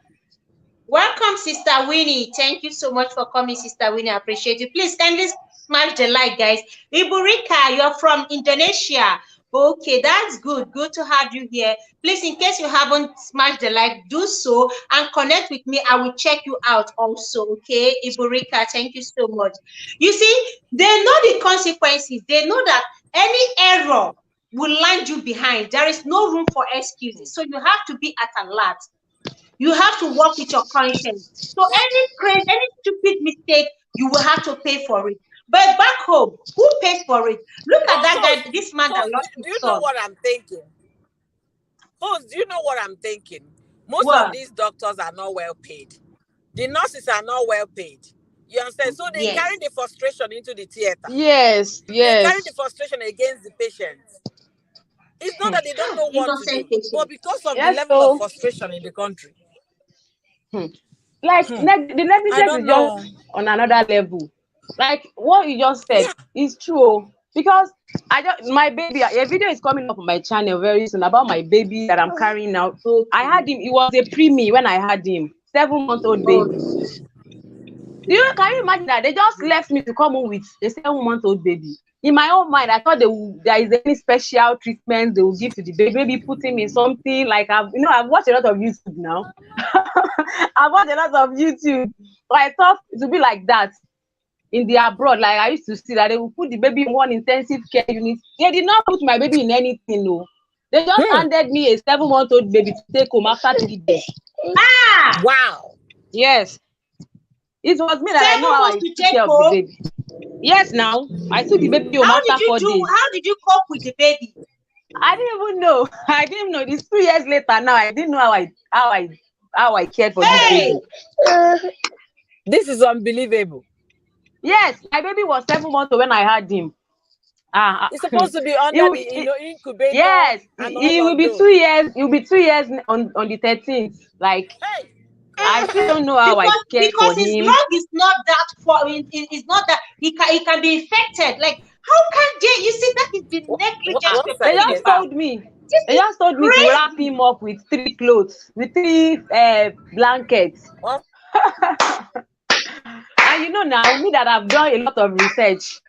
Welcome, Sister Winnie. Thank you so much for coming, Sister Winnie. I appreciate you. Please kindly smash the like, guys. Iburika, you're from Indonesia. Okay, that's good. Good to have you here. Please, in case you haven't smashed the like, do so and connect with me. I will check you out also. Okay, Iburika, thank you so much. You see, they know the consequences. They know that any error will land you behind. There is no room for excuses. So you have to be at alert. You have to work with your conscience. So any stupid mistake, you will have to pay for it. But back home, who pays for it? Look at that guy, this man that lost Do his you know son. what I'm thinking? Do you know what I'm thinking? Most of What? these doctors are not well paid. The nurses are not well paid. You understand? So they Yes. carry the frustration into the theater. Yes. They carry the Yes. frustration against the patients. It's not that they don't know what to Innocent do, patient. but because of the Yes. level of So, frustration in the country. like Hmm. the I negligence don't is just know. on another level. Like what you just said Yeah. is true because my baby, a video is coming up on my channel very soon about my baby that I'm carrying now. Okay. I had him. It was a preemie when I had him, 7-month-old baby. Can you imagine that they just left me to come home with a 7-month-old baby? In my own mind, I thought there is any special treatment they will give to the baby, maybe put him in something like I've watched a lot of YouTube now. I've watched a lot of YouTube, so I thought it would be like that in the abroad. Like I used to see that they will put the baby in one intensive care unit. They did not put my baby in anything, no. They just handed me a 7-month-old baby to take home after 3 days. Wow. Yes. It was me that I know how I took care of the baby. Yes, now I took the baby home How after did you 4 days. How did you cope with the baby? I didn't even know. I didn't know. It's 2 years later now. I didn't know how I cared for this Hey, baby. This is unbelievable. Yes, my baby was 7 months old when I had him. It's supposed to be he, under will- the he- incubator yes, and he all will of be those. 2 years. He will be 2 years on the 13th. Like, Hey, I God. still don't know how I cared for because his him. lung is not that for it's not that he can be infected. Like, how can they? You see, that is the negligence One we're They talking second, just sir. about. told me. This They is just told me to wrap crazy. him up with 3 clothes, with 3 blankets. One And now, me that I've done a lot of research,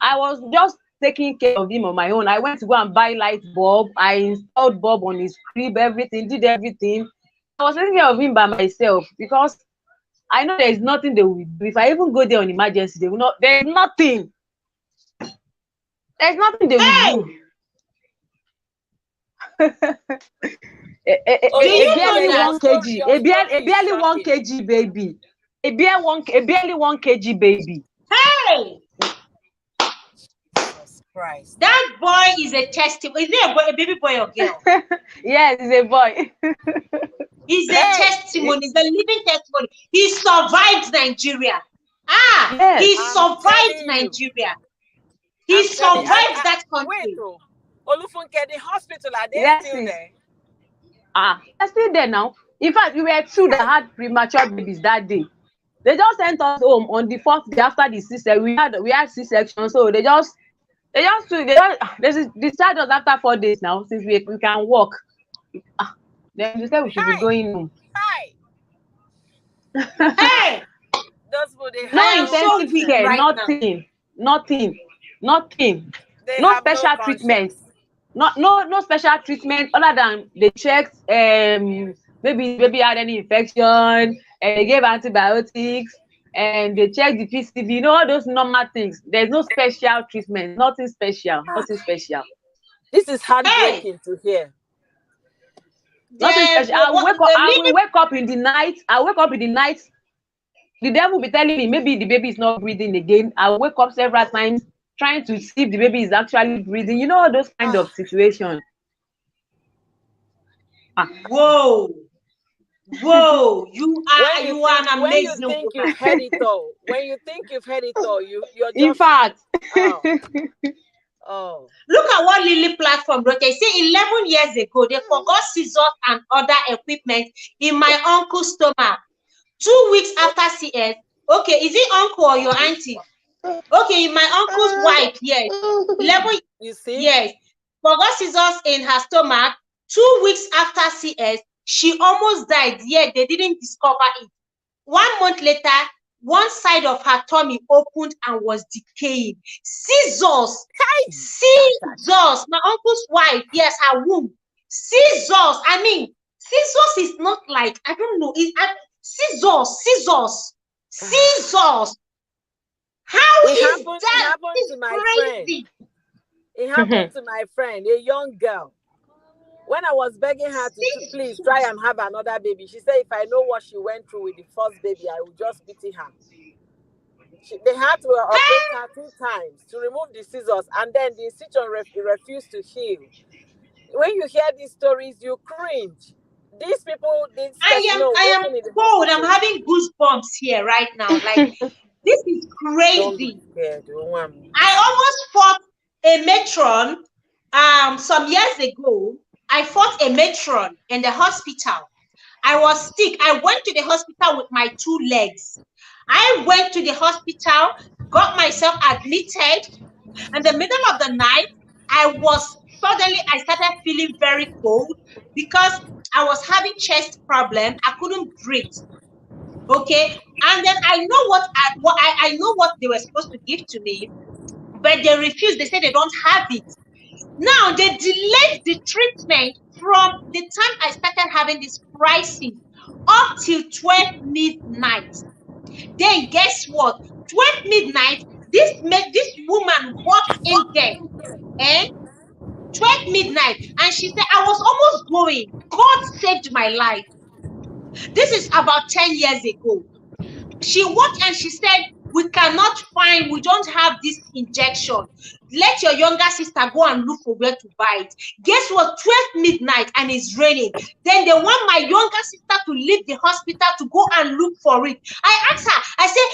I was just taking care of him on my own. I went to go and buy light bulb. I installed bulb on his crib, everything, did everything. I was taking care of him by myself because I know there is nothing they will do. If I even go there on emergency, they will not. There's nothing. There's nothing they will Hey, do. do Only A you thing know barely that your that? 1 kg, your story a is barely one shocking. kg baby, a barely 1 kg baby. Hey, Jesus Christ. that boy is a testimony. Is it a baby boy or girl? Yes, he's a boy. He's a Hey, testimony. He's a living testimony. He survived Nigeria. Yes. He I'm survived telling you. Nigeria. He I'm telling you. survived that Wait, country. oh. Olufunke, the hospital, are they Yes, still there? they're still there now. In fact, we were two that had premature babies that day. They just sent us home on the 4th day after the C-section. We had C-section, so they discharged us after 4 days now, since we can walk. Then they said we should be Hi, going home. hi. Hey, Those people, they No have I am no so intensive weak care, conscience. right now. nothing. They No have no special treatment. conscience. No special treatment other than they checked maybe baby had any infection, and they gave antibiotics, and they checked the PCV, all those normal things. There's no special treatment, nothing special, nothing special. This is Hey, heartbreaking to hear. Nothing the special. I will wake up, the I will living. wake up in the night. I wake up in the night. The devil will be telling me maybe the baby is not breathing again. I wake up several times trying to see if the baby is actually breathing. All those kind of situations. Whoa, whoa! You are an When you amazing think woman. you've had it all, when you think you've had it all, you're In just fact, oh oh. Look at what Lily platform wrote. They say 11 years ago they forgot scissors and other equipment in my uncle's stomach. 2 weeks after CS. Okay, is it uncle or your auntie? Okay, my uncle's wife. Yes, 11. You see, Yes, forgot scissors in her stomach. 2 weeks after CS, she almost died. Yet they didn't discover it. 1 month later, one side of her tummy opened and was decaying. Scissors. Scissors. My uncle's wife, yes, her womb. Scissors. I mean, scissors is not like, I don't know. Scissors. How it is happened. It that? happened It's to my friend. crazy. It happened to my friend, a young girl. When I was begging her to please try and have another baby, she said if I know what she went through with the first baby, I would just pity her. They had to operate her 2 times to remove the scissors, and then the incision refused to heal. When you hear these stories, you cringe. These people, this person was I am working in the cold. I'm hospital. having goosebumps here right now. Like, this is Don't be crazy. scared. I almost fought a matron some years ago. I fought a matron in the hospital. I was sick. I went to the hospital with my 2 legs. I went to the hospital, got myself admitted. In the middle of the night, I started feeling very cold because I was having chest problem. I couldn't breathe. Okay, and then I know what they were supposed to give to me, but they refused. They said they don't have it. Now they delayed the treatment from the time I started having this crisis up till 12 midnight. Then guess what? 12 midnight, this woman walked in there, and 12 midnight, and she said, I was almost going. God saved my life. This is about 10 years ago. She walked and she said, we cannot find, we don't have this injection. Let your younger sister go and look for where to buy it. Guess what? 12 midnight and it's raining. Then they want my younger sister to leave the hospital to go and look for it. I asked her, I said,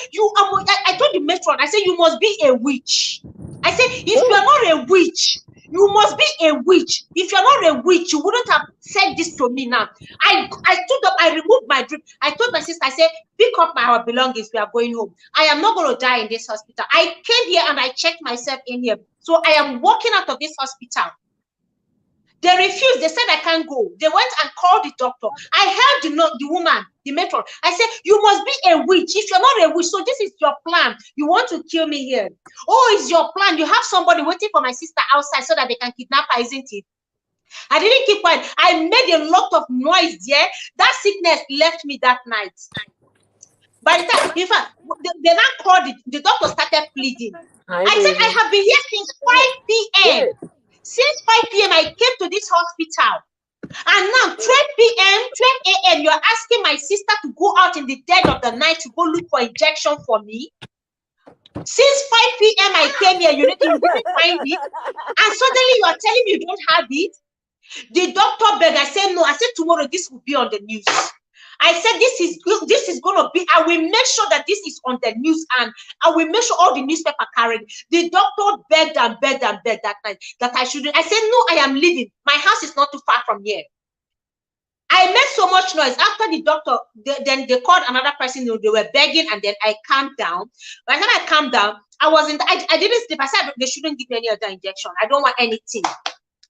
I told the matron, I said, you must be a witch. I said, if you are not a witch, you must be a witch. If you're not a witch, you wouldn't have said this to me now. I stood up, I removed my drip. I told my sister, I said, pick up our belongings, we are going home. I am not going to die in this hospital. I came here and I checked myself in here. So I am walking out of this hospital. They refused. They said I can't go. They went and called the doctor. I held the woman, the matron. I said, you must be a witch. If you're not a witch, so this is your plan. You want to kill me here. Oh, it's your plan. You have somebody waiting for my sister outside so that they can kidnap her, isn't it? I didn't keep quiet. I made a lot of noise there. That sickness left me that night. By the time, in fact, they now called the doctor started pleading. I said, I have been here since 5 p.m. Since 5 p.m., I came to this hospital. And now, 12 p.m., 12 a.m., you're asking my sister to go out in the dead of the night to go look for injection for me. Since 5 p.m., I came here, you didn't find it. And suddenly you are telling me you don't have it. The doctor begged. I said, no. I said, tomorrow this will be on the news. I said, this is going to be, I will make sure that this is on the news and I will make sure all the newspaper carried. The doctor begged and begged and begged that night that I shouldn't. I said, no, I am leaving. My house is not too far from here. I made so much noise. After the doctor, then they called another person. They were begging and then I calmed down. By the time I calmed down, I didn't sleep. I said, they shouldn't give me any other injection. I don't want anything.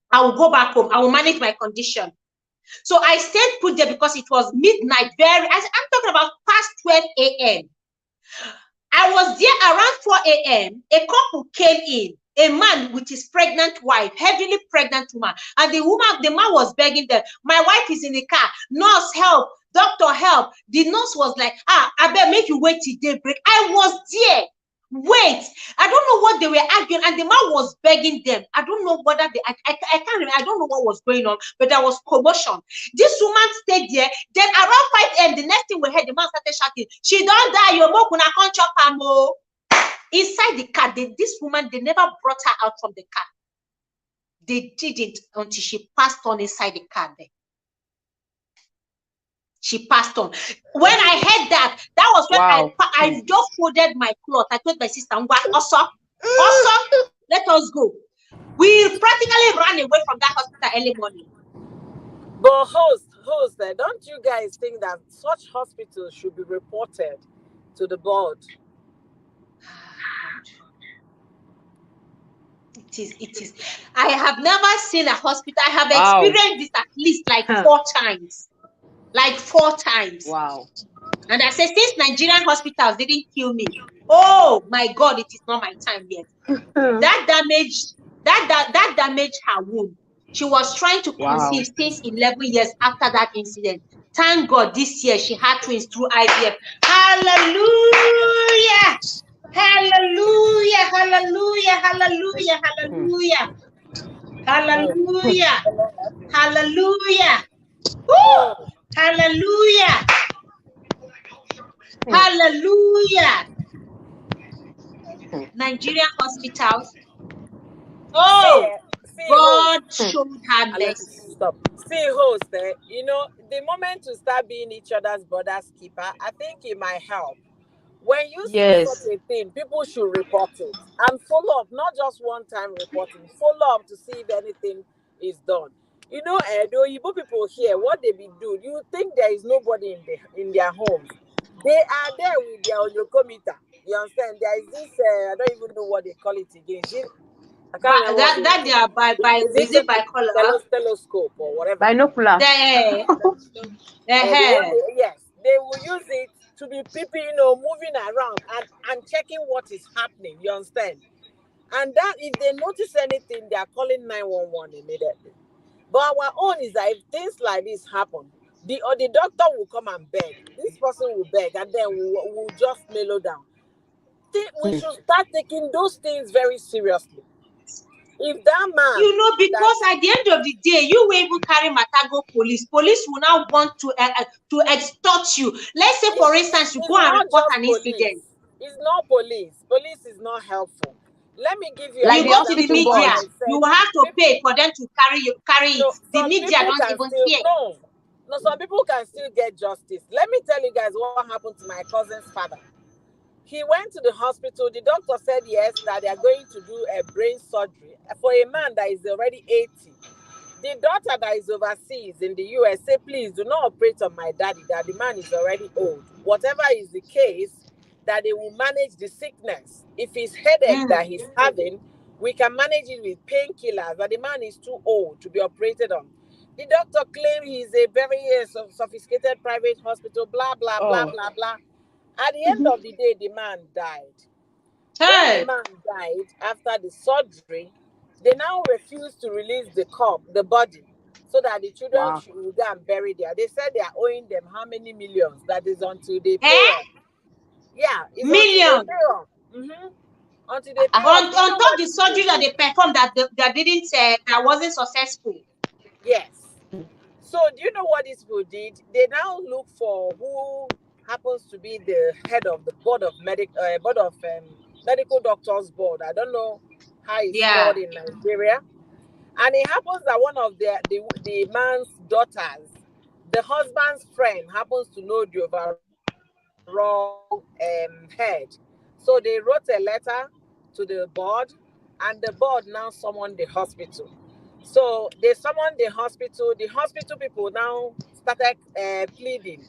I will go back home. I will manage my condition. So I stayed put there because it was midnight. I'm talking about past 12 a.m. I was there around 4 a.m. A couple came in, a man with his pregnant wife, heavily pregnant woman. And the man was begging them. My wife is in the car. Nurse, help. Doctor, help. The nurse was like, I better make you wait till daybreak. I was there. Wait, I don't know what they were arguing, and the man was begging them. I don't know whether I can't remember. I don't know what was going on, but there was commotion. This woman stayed there. Then around 5 a.m., the next thing we heard, the man started shouting, "She don't die, your mom can't chop her more." Inside the car, this woman, they never brought her out from the car. They didn't until she passed on inside the car there. She passed on. When I heard that was when I just folded my cloth. I told my sister, also, let us go. We practically ran away from that hospital early morning. But host, don't you guys think that such hospitals should be reported to the board? It is. I have never seen a hospital. I have experienced this at least like 4 times. Like 4 times. Wow. And I said, since Nigerian hospitals didn't kill me, oh my God, it is not my time yet. that damaged her womb. She was trying to conceive since 11 years after that incident. Thank God this year she had twins through IVF. Hallelujah! Hallelujah! Hallelujah! Hallelujah! Hallelujah! Hallelujah! Hallelujah! Woo! Hallelujah! Hallelujah! Nigerian hospitals. Oh, God showed her mercy. Stop. See, host, you know, the moment to start being each other's brother's keeper, I think it might help. When you see such a thing, people should report it and follow up, not just one-time reporting. Follow up to see if anything is done. You know, the Igbo people here, what they be doing, you think there is nobody in their homes. They are there with their onyokometer. You understand? There is this, I don't even know what they call it again. I can't remember that they are by is it by color? Telescope or whatever. Binocular. Yes, they will use it to be people, you know, moving around and checking what is happening. You understand? And that if they notice anything, they are calling 911 immediately. But our own is that if things like this happen, the doctor will come and beg. This person will beg, and then we'll just mellow down. We should start taking those things very seriously. If that man, you know, because at the end of the day, you will even carry Matago police. Police will now want to extort you. Let's say, for instance, you go and report an incident. It's not police. Police is not helpful. Let me give you Like an You the go to the example hospital of what media, board. I said. you will have to People, pay for them to carry it. no, The some media people don't can even still care. no, some people can still get justice. Let me tell you guys what happened to my cousin's father. He went to the hospital. The doctor said yes, that they are going to do a brain surgery for a man that is already 80. The daughter that is overseas in the US say, please do not operate on my daddy, that the man is already old. Whatever is the case, that they will manage the sickness. If it's headache Mm. that he's having, we can manage it with painkillers, but the man is too old to be operated on. The doctor claimed he's a very sophisticated private hospital, blah, blah, blah, Oh. blah, blah. At the end of the day, the man died. When the Hey, man died after the surgery, they now refused to release the body, so that the children Wow. should go and bury there. They said they are owing them how many millions? That is until they pay eh? off. Yeah, it's until they Million pay off. Until they pay on off. Do you know top what the these people surgery that did? they performed that didn't that wasn't successful. Yes. So do you know what these people did? They now look for who happens to be the head of the board of medical doctors board. I don't know how it's Yeah. called in Nigeria. And it happens that one of the man's daughters, the husband's friend, happens to know the overall head. So they wrote a letter to the board, and the board now summoned the hospital. So they summoned the hospital. The hospital people now started pleading.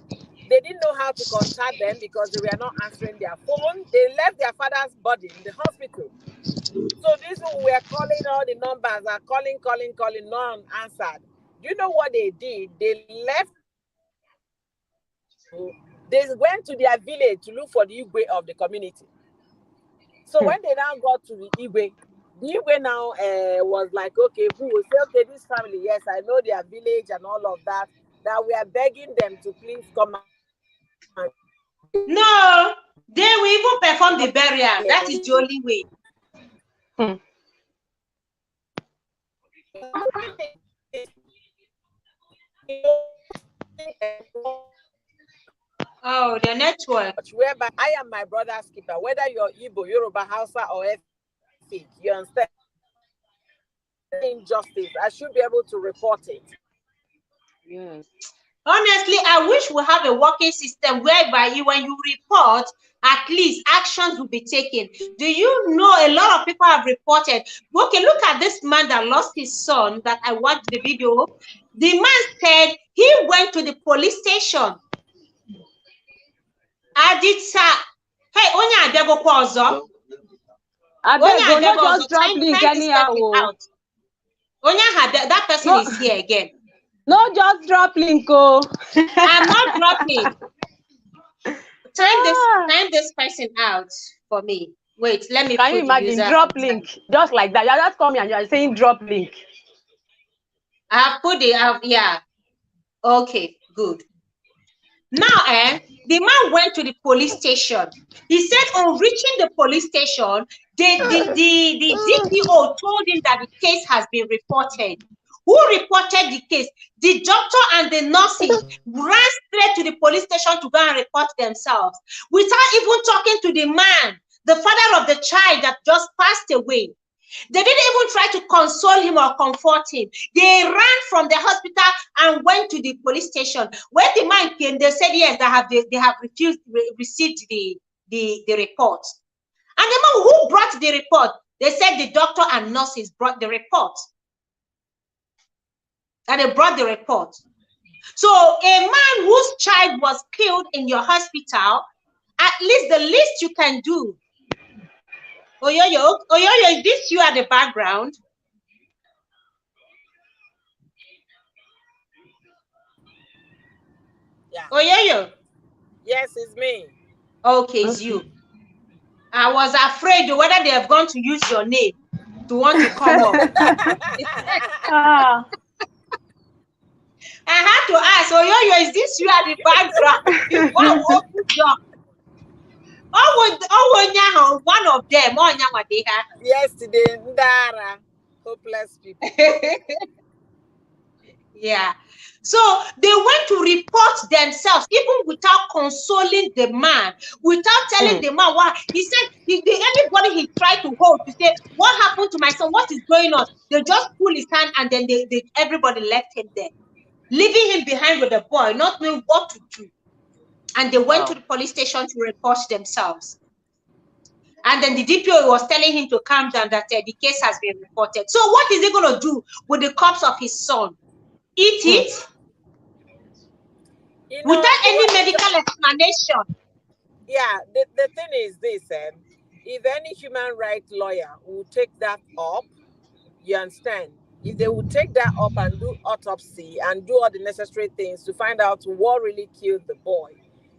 They didn't know how to contact them because they were not answering their phone. They left their father's body in the hospital. So these people were calling, all the numbers are calling, none answered. Do you know what they did? They left the hospital. They went to their village to look for the Igwe of the community. So when they now got to the Igwe now was like, okay, who will say, okay, this family, yes, I know their village and all of that. That we are begging them to please come and do the burial. No, they will even perform the burial. Yes. That is the only way. Oh, the network. Whereby I am my brother's keeper, whether you're Igbo, Yoruba, Hausa, or Efik, you understand? Injustice, I should be able to report it. Yes. Honestly, I wish we have a working system whereby when you report, at least actions will be taken. Do you know a lot of people have reported? Okay, look at this man that lost his son that I watched the video. The man said he went to the police station. Adita, hey, Onya Adego Kwazo. Adego, not just drop link Time this anyhow. person out. Onya had that person is here again. No, just drop link. Oh. I'm not dropping. Time this person out for me. Wait, let me Can put you imagine the user drop link just like that? You're just coming and you're saying drop link. I have put the yeah. Okay, good. Now, the man went to the police station. He said on reaching the police station, the DPO told him that the case has been reported. Who reported the case? The doctor and the nurses ran straight to the police station to go and report themselves without even talking to the man, the father of the child that just passed away. They didn't even try to console him or comfort him. They ran from the hospital and went to the police station. When the man came, they said yes, they have received the report. And the man who brought the report, they said the doctor and nurses brought the report. And they brought the report. So a man whose child was killed in your hospital, at least the least you can do. Oyoyo, is this you at the background? Yeah. Oyoyo. Yes, it's me. Okay, it's you. I was afraid whether they have gone to use your name to want to come up. I had to ask, Oyoyo, is this you at the background? One of them. Yesterday, Ndara, hopeless people. Yeah. So they went to report themselves, even without consoling the man, without telling the man why. He said, anybody he tried to hold to say, what happened to my son? What is going on? They just pull his hand and then everybody left him there, leaving him behind with the boy, not knowing what to do. And they went to the police station to report themselves. And then the DPO was telling him to calm down, that the case has been reported. So what is he going to do with the corpse of his son? Eat it? Without any medical explanation. Yeah, the thing is this, if any human rights lawyer will take that up, you understand? If they would take that up and do autopsy and do all the necessary things to find out what really killed the boy,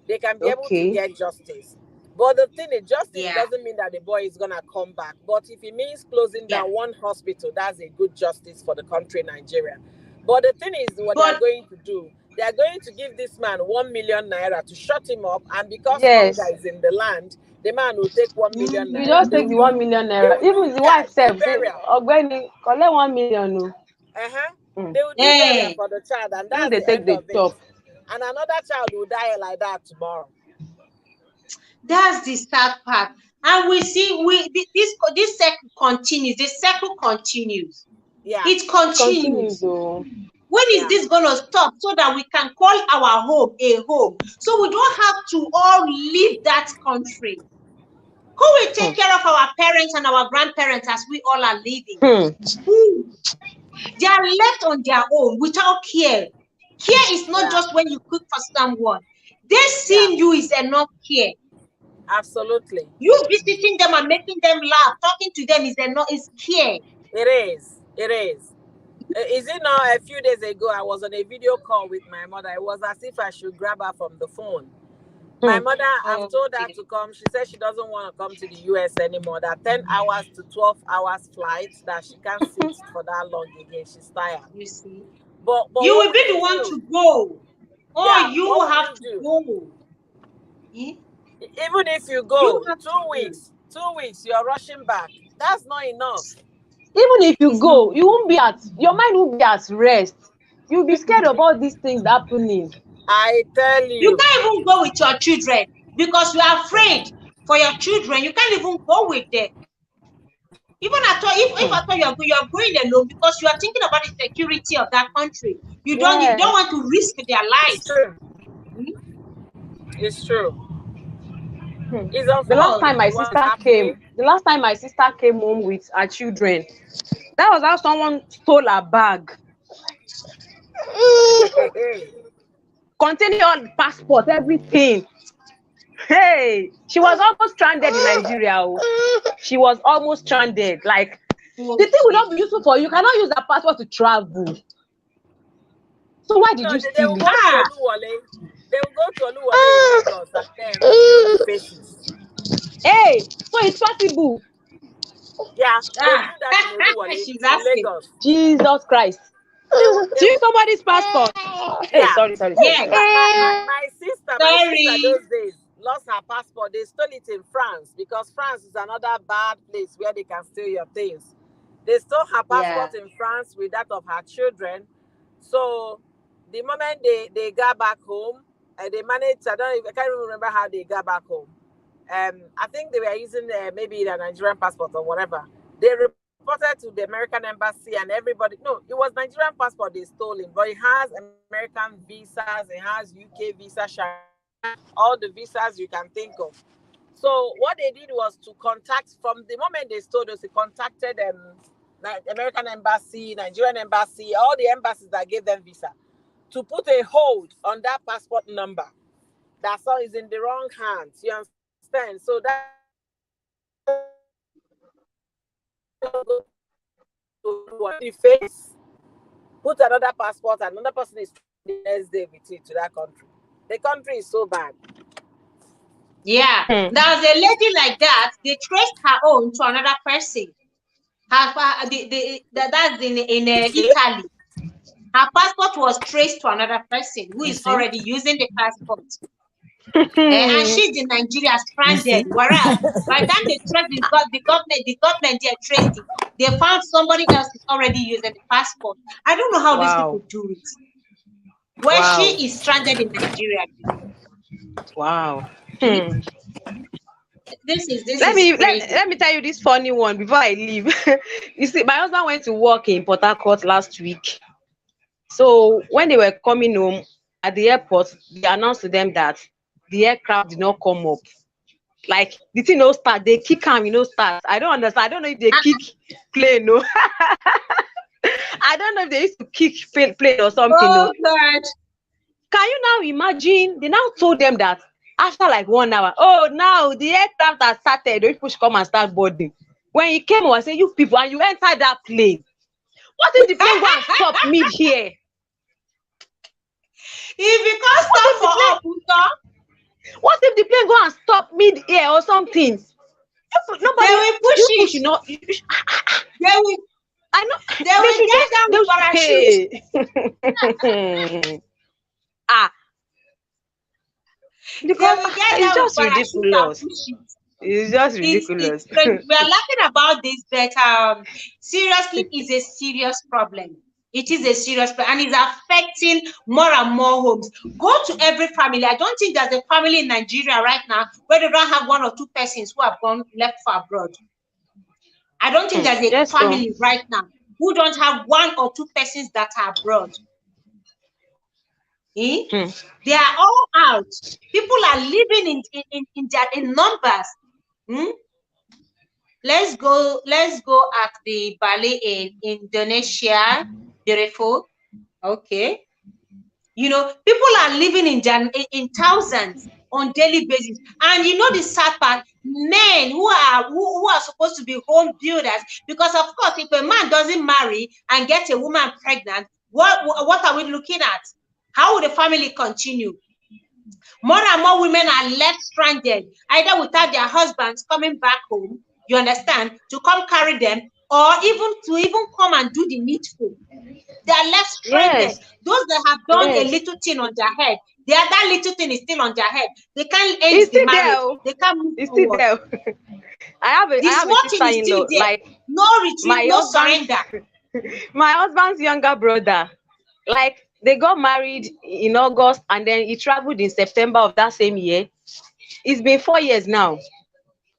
they can be able to get justice. But the thing is, justice doesn't mean that the boy is going to come back. But if it means closing down one hospital, that's a good justice for the country, Nigeria. But the thing is, what they're going to do, they are going to give this man 1 million naira to shut him up. And because hunger is in the land, the man will take 1 million naira. You just take the 1 million naira. Even the wife said, Ogbeni, collect 1 million. No. They will do burial for the child, and that's they the take end the of it. top. And another child will die like that tomorrow. That's the sad part. And we see this cycle continues. This cycle continues. Yeah. It continues. When is this going to stop so that we can call our home a home? So we don't have to all leave that country. Who will take care of our parents and our grandparents as we all are living? Who? They are left on their own without care. Care is not just when you cook for someone. They seeing you is enough care. Absolutely. You visiting them and making them laugh, talking to them is care. It is. It is. Is it now? A few days ago, I was on a video call with my mother. It was as if I should grab her from the phone. My mother, I've told her to come. She said she doesn't want to come to the US anymore. That 10 hours to 12 hours flight, that she can't sit for that long again. She's tired. You see? But you will be the one to go. Oh, you have to go. Even if you go 2 weeks, 2 weeks, you're rushing back. That's not enough. Even if you go, you won't be your mind won't be at rest. You'll be scared about these things happening. I tell you. You can't even go with your children because you are afraid for your children. You can't even go with them. Even if I thought you are going alone because you are thinking about the security of that country. You don't want to risk their lives. It's true. The last time my sister came home with her children, that was how someone stole her bag. Containing all the passport, everything. Hey, she was almost stranded in Nigeria. She was almost stranded. Like, the thing will not be useful for you. You cannot use that passport to travel. So why did you steal it? They will go to Oluwole and faces. Hey, so it's possible. Yeah, she's asking. Jesus Christ. Steal somebody's passport. Hey, sorry. Yeah. My sister those days lost her passport. They stole it in France because France is another bad place where they can steal your things. They stole her passport in France with that of her children. So the moment they got back home, they managed. I can't even remember how they got back home. I think they were using maybe the Nigerian passport or whatever. They reported to the American embassy and everybody. No, it was Nigerian passport they stole it, but it has American visas, it has UK visa, all the visas you can think of. So what they did was to contact, from the moment they stole us, they contacted American embassy, Nigerian embassy, all the embassies that gave them visa, to put a hold on that passport number. That song is in the wrong hands. You understand? So that face, put another passport, another person is the next day with it to that country. The country is so bad. Yeah, there's a lady like that. They traced her own to another person. That's in Italy. Her passport was traced to another person who is already using the passport. And she's in Nigeria stranded. Whereas by the time they trace the government there traced it, they found somebody else is already using the passport. I don't know how these people do it. Where she is stranded in Nigeria. Wow. This is Let crazy. me tell you this funny one before I leave. You see, my husband went to work in Port Harcourt last week. So when they were coming home at the airport, they announced to them that the aircraft did not come up. Like the thing no start, they kick him, start. I don't understand. I don't know if they kick plane, no. I don't know if they used to kick plane or something. Oh God. Can you now imagine? They now told them that after like 1 hour, oh, now the aircraft has started. The people should come and start boarding. When he came, I said, you people, and you enter that plane. What if the plane go and stop mid here? If you can't stop for up, what if the plane go and stop mid here or something? Nobody they will push you it. should not. They will. I know. They will get down with parachute. Because it's just ridiculous. It's just ridiculous. We are laughing about this, but seriously, it's a serious problem. It is a serious problem, and it's affecting more and more homes. Go to every family. I don't think there's a family in Nigeria right now where they don't have 1 or 2 persons who have left for abroad. I don't think there's a family right now who don't have 1 or 2 persons that are abroad. They are all out. People are living in numbers. Let's go at the Bali in Indonesia. Beautiful. Okay. People are living in thousands on daily basis. And the sad part, men who are supposed to be home builders, because of course, if a man doesn't marry and get a woman pregnant, what are we looking at? How will the family continue? More and more women are left stranded, either without their husbands coming back home, you understand, to come carry them, or even come and do the needful. They are left stranded. Yes. Those that have done a little thing on their head, that little thing is still on their head. They can't end the marriage. They can't move forward. I have a sister-in-law, like no retreat, no surrender. My husband's younger brother, like they got married in August and then he traveled in September of that same year. It's been 4 years now.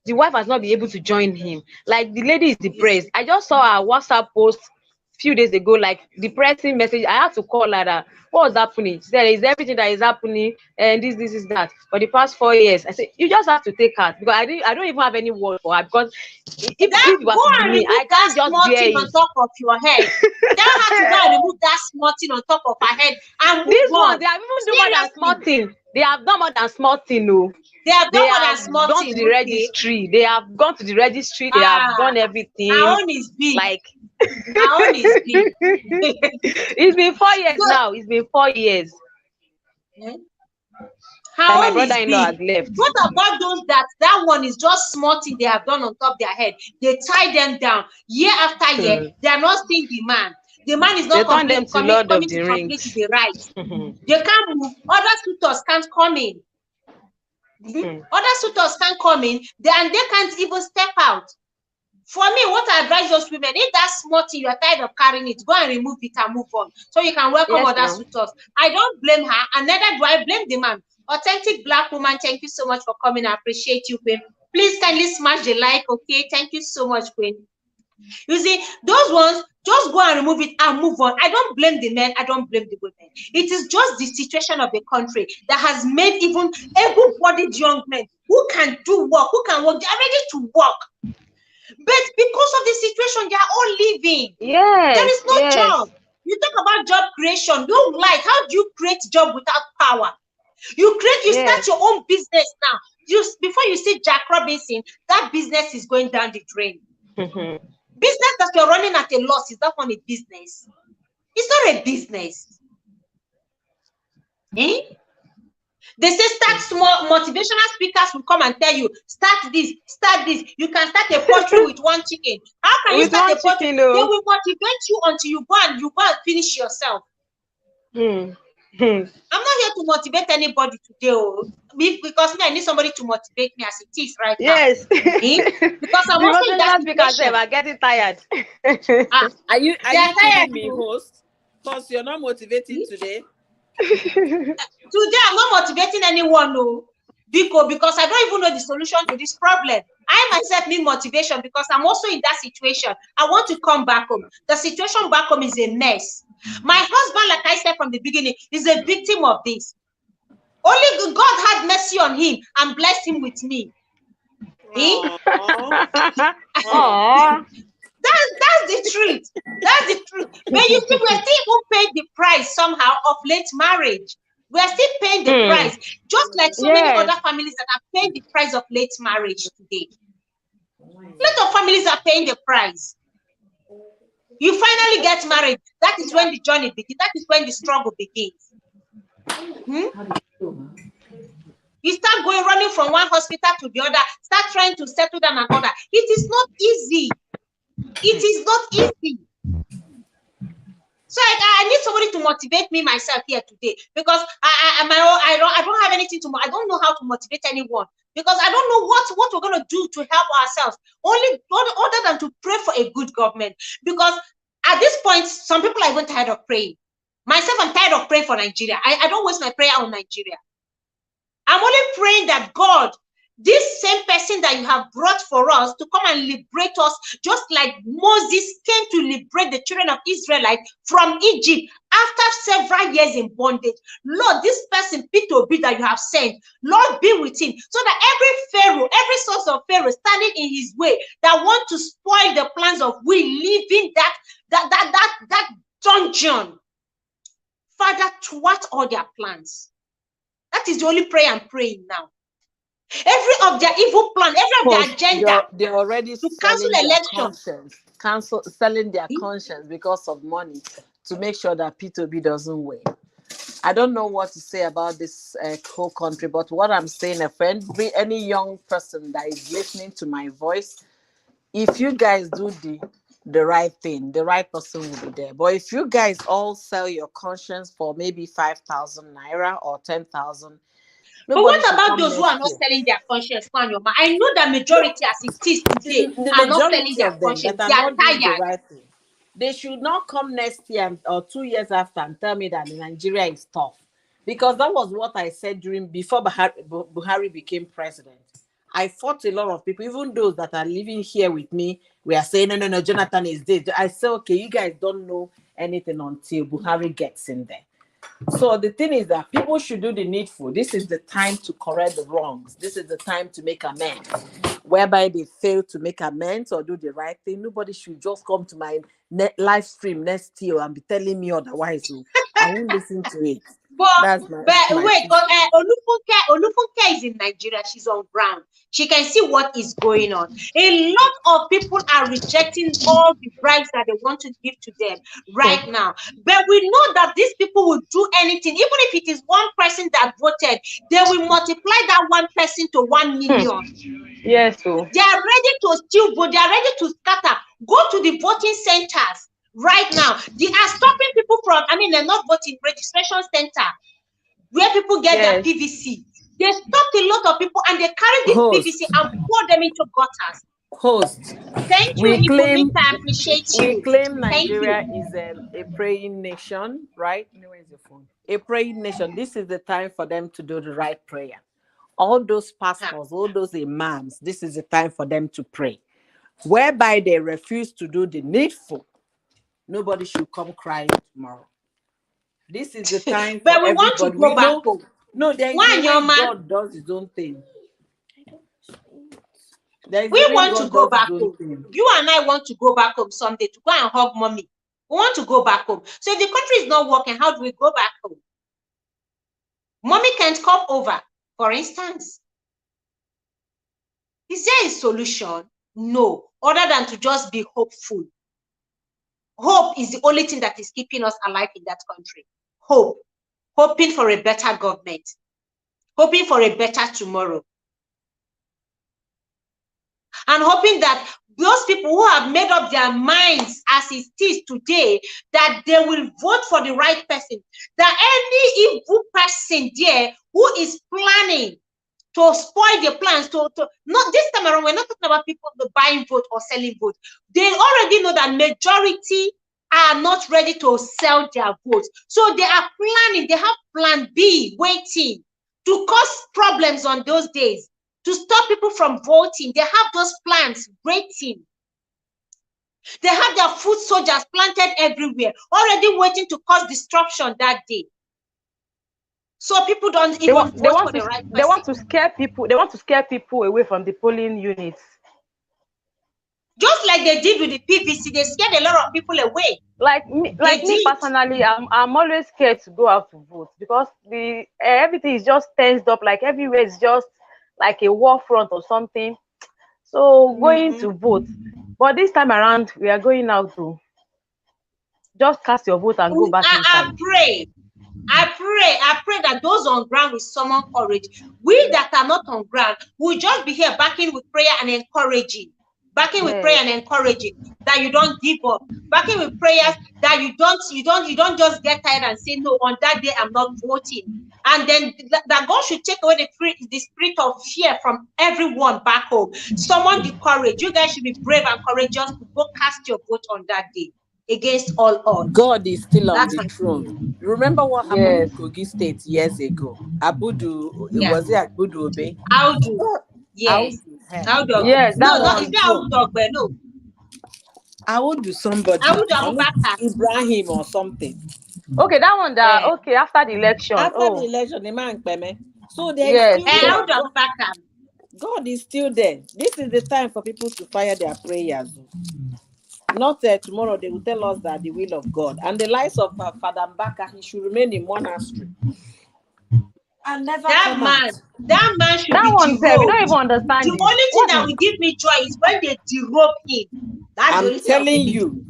The wife has not been able to join him. Like the lady is depressed. I just saw her WhatsApp post a few days ago, like depressing message. I had to call her. What was happening? She said, "Is everything that is happening and this is that for the past 4 years." I said, "You just have to take her because I don't even have any word for her because if it was to me, I can't just bear it." On top of your head. Tell her to go and remove that small thing on top of her head. And this one, they have even done more than small thing. They have done more than small thing, no. They have gone to the registry. They have gone to the registry. They have done everything. Our own is big. Like our own is big. It's been 4 years now. It's been 4 years. How my brother-in-law has left. What about those that one is just small thing they have done on top of their head? They tie them down year after year. They are not seeing the man. The man is not coming to complete the right. They can't move. Other suitors can't come in. Other suitors can't come in. They can't even step out. For me, what I advise those women, if that small thing you are tired of carrying it, go and remove it and move on, so you can welcome other suitors. I don't blame her, and neither do I blame the man. Authentic Black woman, thank you so much for coming. I appreciate you, Queen. Please kindly smash the like, okay? Thank you so much, Queen. You see, those ones, just go and remove it and move on. I don't blame the men, I don't blame the women. It is just the situation of the country that has made even able-bodied young men who can do work, who can work, they are ready to work. But because of the situation, they are all leaving. Yes, there is no job. You talk about job creation. Don't lie. How do you create job without power? You start your own business now. Before you see Jack Robinson, that business is going down the drain. Business that you're running at a loss, is that one a business? It's not a business. They say start small. Motivational speakers will come and tell you, start this, start this. You can start a poultry with 1 chicken. How can you start a poultry? They will motivate you until you go and finish yourself. I'm not here to motivate anybody today, because me, I need somebody to motivate me as it is right now. Yes. Because I'm The also in that motivational speakers situation. are getting tired. Are you They're tired. kidding me, host? Because you're not motivating today. Today, I'm not motivating anyone, no. Because I don't even know the solution to this problem. I myself need motivation because I'm also in that situation. I want to come back home. The situation back home is a mess. My husband, like I said from the beginning, is a victim of this. Only God had mercy on him and blessed him with me. Aww. That's the truth. That's the truth. But you see, we're still even paying the price somehow of late marriage. We're still paying the price, just like so many Yes. other families that are paying the price of late marriage today. A lot of families are paying the price. You finally get married. That is when the journey begins. That is when the struggle begins. You start running from one hospital to the other, start trying to settle down another. It is not easy. It is not easy. So I need somebody to motivate me myself here today, because I don't have anything to. I don't know how to motivate anyone, because I don't know what we're gonna do to help ourselves. Only other than to pray for a good government, because at this point some people are even tired of praying. Myself, I'm tired of praying for Nigeria. I don't waste my prayer on Nigeria. I'm only praying that God, this same person that you have brought for us to come and liberate us, just like Moses came to liberate the children of Israelite from Egypt after several years in bondage. Lord, this person, Peter Obi, that you have sent, Lord, be with him, so that every Pharaoh, every source of Pharaoh standing in his way, that want to spoil the plans of we living that dungeon, Father, thwart all their plans. That is the only prayer I'm praying now. Every of their evil plan, every of their agenda, they're already to cancel election, selling their conscience because of money, to make sure that P2B doesn't win. I don't know what to say about this whole country, but what I'm saying, any young person that is listening to my voice, if you guys do the right thing, the right person will be there. But if you guys all sell your conscience for maybe 5,000 naira or 10,000, but what about those who are not selling their conscience? I know the majority, as it is today, the are not selling majority their of them conscience. that They are are not doing the tired. right thing, they should not come next year or 2 years after and tell me that Nigeria is tough, because that was what I said before Buhari became president. I fought a lot of people, even those that are living here with me. We are saying no, Jonathan is dead. I say, okay, you guys don't know anything until Buhari gets in there. So the thing is that people should do the needful. This is the time to correct the wrongs. This is the time to make amends. Whereby they fail to make amends or do the right thing, nobody should just come to my live stream next year and be telling me otherwise. I won't listen to it. But my wait, Olufunke is in Nigeria. She's on ground. She can see what is going on. A lot of people are rejecting all the bribes that they want to give to them right now. But we know that these people will do anything, even if it is one person that voted, they will multiply that one person to 1 million. Yes, so they are ready to steal vote. They are ready to scatter. Go to the voting centers right now. They are stopping people from, they're not voting, registration center, where people get their PVC. They stopped a lot of people and they carry this PVC and pour them into gutters. Host, Thank you, Ibumika. I appreciate you. We claim Nigeria is a praying nation, right? Where is your phone? A praying nation. This is the time for them to do the right prayer. All those pastors, all those imams, this is the time for them to pray. Whereby they refuse to do the needful, nobody should come crying tomorrow. This is the time but for we everybody. Want to go back home. No, there is a way God does his own thing. We want to go back home. You and I want to go back home someday to go and hug mommy. We want to go back home. So if the country is not working, how do we go back home? Mommy can't come over, for instance. Is there a solution? No, other than to just be hopeful. Hope is the only thing that is keeping us alive in that country. Hope. Hoping for a better government. Hoping for a better tomorrow. And hoping that those people who have made up their minds as it is today that they will vote for the right person, that any evil person there who is planning to spoil the plans, to not this time around, we're not talking about people buying vote or selling vote. They already know that majority are not ready to sell their votes. So they are planning, they have plan B waiting to cause problems on those days, to stop people from voting. They have those plans waiting. They have their foot soldiers planted everywhere, already waiting to cause disruption that day. So people don't even vote for the right person. They want to scare people. They want to scare people away from the polling units. Just like they did with the PVC, they scared a lot of people away. Like me personally, I'm always scared to go out to vote because everything is just tensed up. Like everywhere is just like a war front or something. So going to vote, but this time around we are going out to just cast your vote and go back inside. I pray that those on ground will summon courage. We that are not on ground will just be here backing with prayer and encouraging. Backing with prayer and encouraging that you don't give up. Backing with prayers that you don't just get tired and say, no, on that day I'm not voting. And then that God should take away the spirit of fear from everyone back home. Summon the courage. You guys should be brave and courageous to go cast your vote on that day against all odds. God is still on the throne. Remember what happened in Kogi State years ago? Abudu, was it Abudu Obe? Audu. Yes. Audu. Yes, no, is that Audu? No. I would do somebody. Ibrahim or something. Okay, that one. Okay, after the election. After the election, the man came. So God is still there. This is the time for people to fire their prayers. Not tomorrow they will tell us that the will of God and the lives of Father Mbaka, he should remain in monastery. And never that man should be one derobed. We don't even understand. The only thing that will give me joy is when they derobe him. I'm telling you.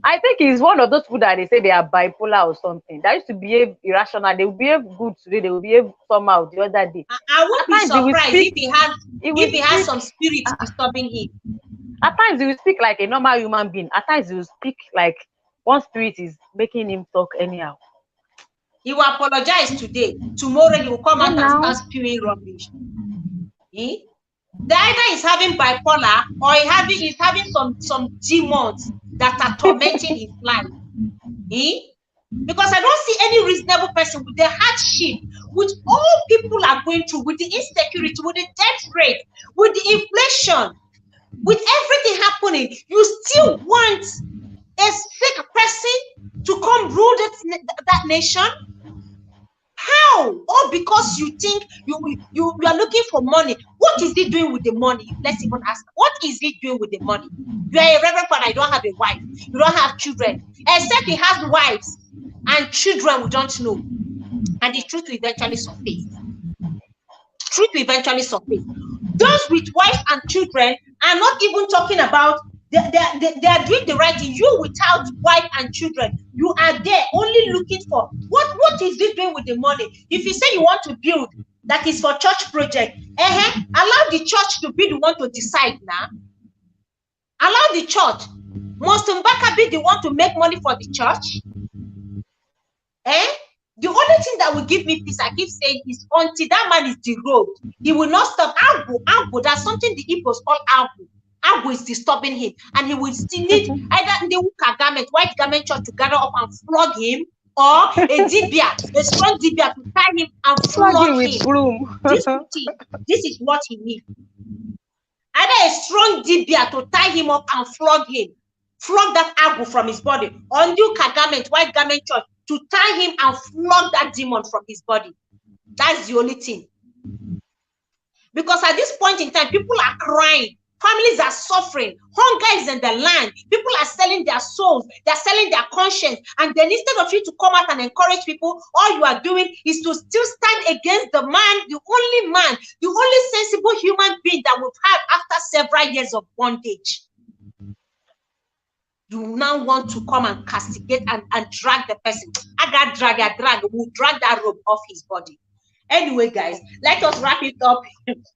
I think he's one of those people that they say they are bipolar or something. That used to behave irrational. They will behave good today. They will behave somehow the other day. I won't be surprised if he has some spirit disturbing him. At times he will speak like a normal human being. At times he will speak like one spirit is making him talk anyhow. He will apologize today. Tomorrow he will come out and start spewing rubbish. The either is having bipolar or he's having some demons that are tormenting his life. Because I don't see any reasonable person with the hardship, with all people are going through, with the insecurity, with the death rate, with the inflation, with everything happening, you still want a sick person to come rule that nation? How? All because you think you are looking for money. What is he doing with the money? Let's even ask. What is he doing with the money? You are a reverend father. You don't have a wife. You don't have children. Except he has wives and children we don't know. And the truth will eventually surface. Truth will eventually surface. Those with wives and children are not even talking about. They are doing the right thing. You without wife and children, you are there only looking for what is this doing with the money? If you say you want to build that is for church project, allow the church to be the one to decide now. Allow the church. Must Mbaka be the one to make money for the church? The only thing that will give me peace, I keep saying, is until that man is derobed, he will not stop. Algo, that's something the Igbos call algo. Algo is disturbing him, and he will still need either the garment, white garment church to gather up and flog him, or a strong dibia to tie him and flog him with broom. This is what he needs. Either a strong dibia to tie him up and flog that algo from his body, or new garment, white garment church to tie him and flog that demon from his body. That's the only thing. Because at this point in time, people are crying. Families are suffering. Hunger is in the land. People are selling their souls. They're selling their conscience. And then instead of you to come out and encourage people, all you are doing is to still stand against the man, the only sensible human being that we've had after several years of bondage. You now want to come and castigate and drag the person. I got drag. We'll drag that robe off his body. Anyway, guys, let us wrap it up.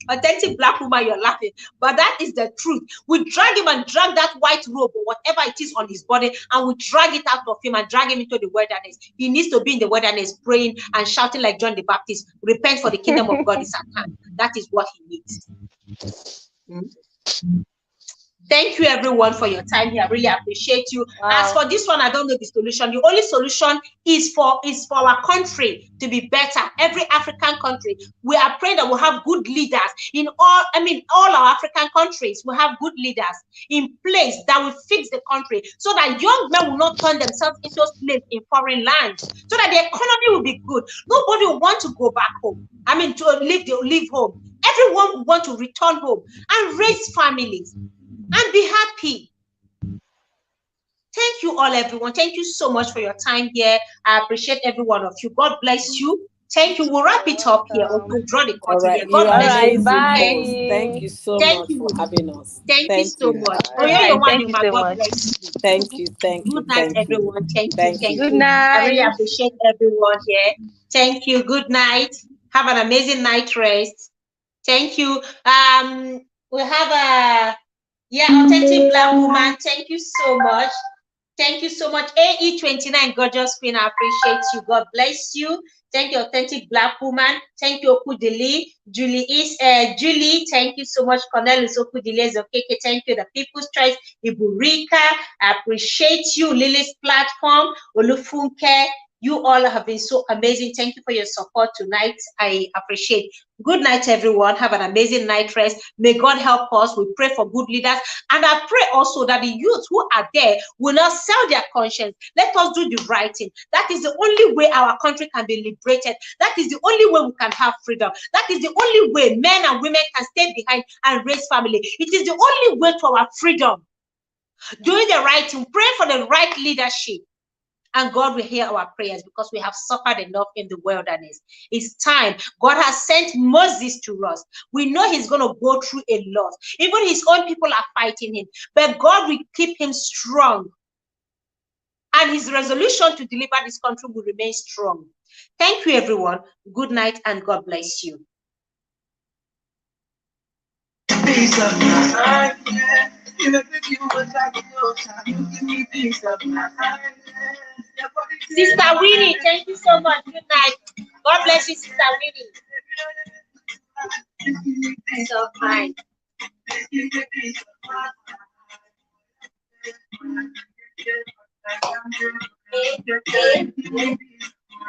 Authentic black woman, you're laughing, but that is the truth. We drag him and drag that white robe or whatever it is on his body, and we drag it out of him and drag him into the wilderness. He needs to be in the wilderness praying and shouting like John the Baptist, repent for the kingdom of God is at hand. That is what he needs. Thank you everyone for your time here. I really appreciate you. Wow. As for this one, I don't know the solution. The only solution is for our country to be better. Every African country, we are praying that we'll have good leaders in all our African countries. We have good leaders in place that will fix the country so that young men will not turn themselves into slaves in foreign lands, so that the economy will be good. Nobody will want to go back home. To leave home. Everyone will want to return home and raise families and be happy. Thank you all, everyone. Thank you so much for your time here. I appreciate every one of you. God bless you. Thank you. We'll wrap it up here. We'll draw the curtain here. God bless you. Bye. Thank you so much for having us. Thank you so much. Thank you so God much. bless you. Thank you. Good night, everyone. Thank you. Good night. I really appreciate everyone here. Thank you. Good night. Have an amazing night rest. Thank you. We have Authentic Black Woman. Thank you so much. Thank you so much. AE29, gorgeous queen. I appreciate you. God bless you. Thank you, Authentic Black Woman. Thank you, Okudili. Julie, thank you so much. Cornelius Okudili Zokeke. Thank you, the People's Choice. Iburika, I appreciate you. Lily's platform. Olufunke. You all have been so amazing. Thank you for your support tonight. I appreciate. Good night, everyone. Have an amazing night rest. May God help us. We pray for good leaders. And I pray also that the youth who are there will not sell their conscience. Let us do the right thing. That is the only way our country can be liberated. That is the only way we can have freedom. That is the only way men and women can stay behind and raise family. It is the only way to our freedom. Doing the right thing. Pray for the right leadership. And God will hear our prayers because we have suffered enough in the wilderness. It's time. God has sent Moses to us. We know he's going to go through a lot. Even his own people are fighting him. But God will keep him strong. And his resolution to deliver this country will remain strong. Thank you, everyone. Good night and God bless you. Peace of mind, yeah. Sister Winnie, thank you so much. Good night. God bless you, Sister Winnie. Peace of mind.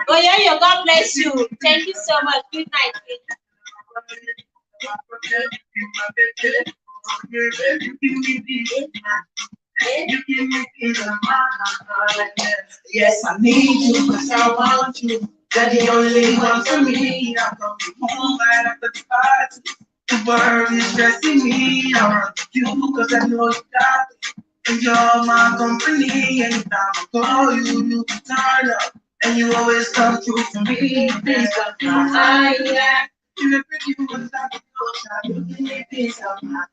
Oh yeah, God bless you. Thank you so much. Good night. You give me peace of mind. Yes, I need you because I want you. You're the only one for me. I'm gonna home right after the party. The world is stressing me. I want you because I know you got it. And you're my company. Anytime I call you, you turn up. And you always come through for me. Peace of mind, yeah. You never give us that you give me peace of mind,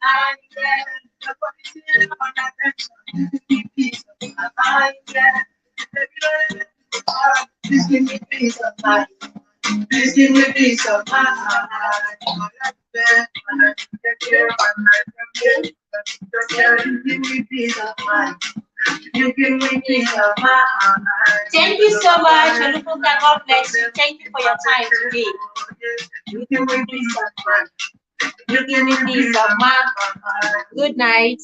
yeah. Nobody's here on that attention. You give me peace of mind, yeah. Please give me peace of mind. Please give me peace of mind. You give me peace of mind. You give me peace of mind. Thank you so much, Olufunka. God bless you. Thank you for your time today. You give me peace of mind. You give me peace of mind. Good night.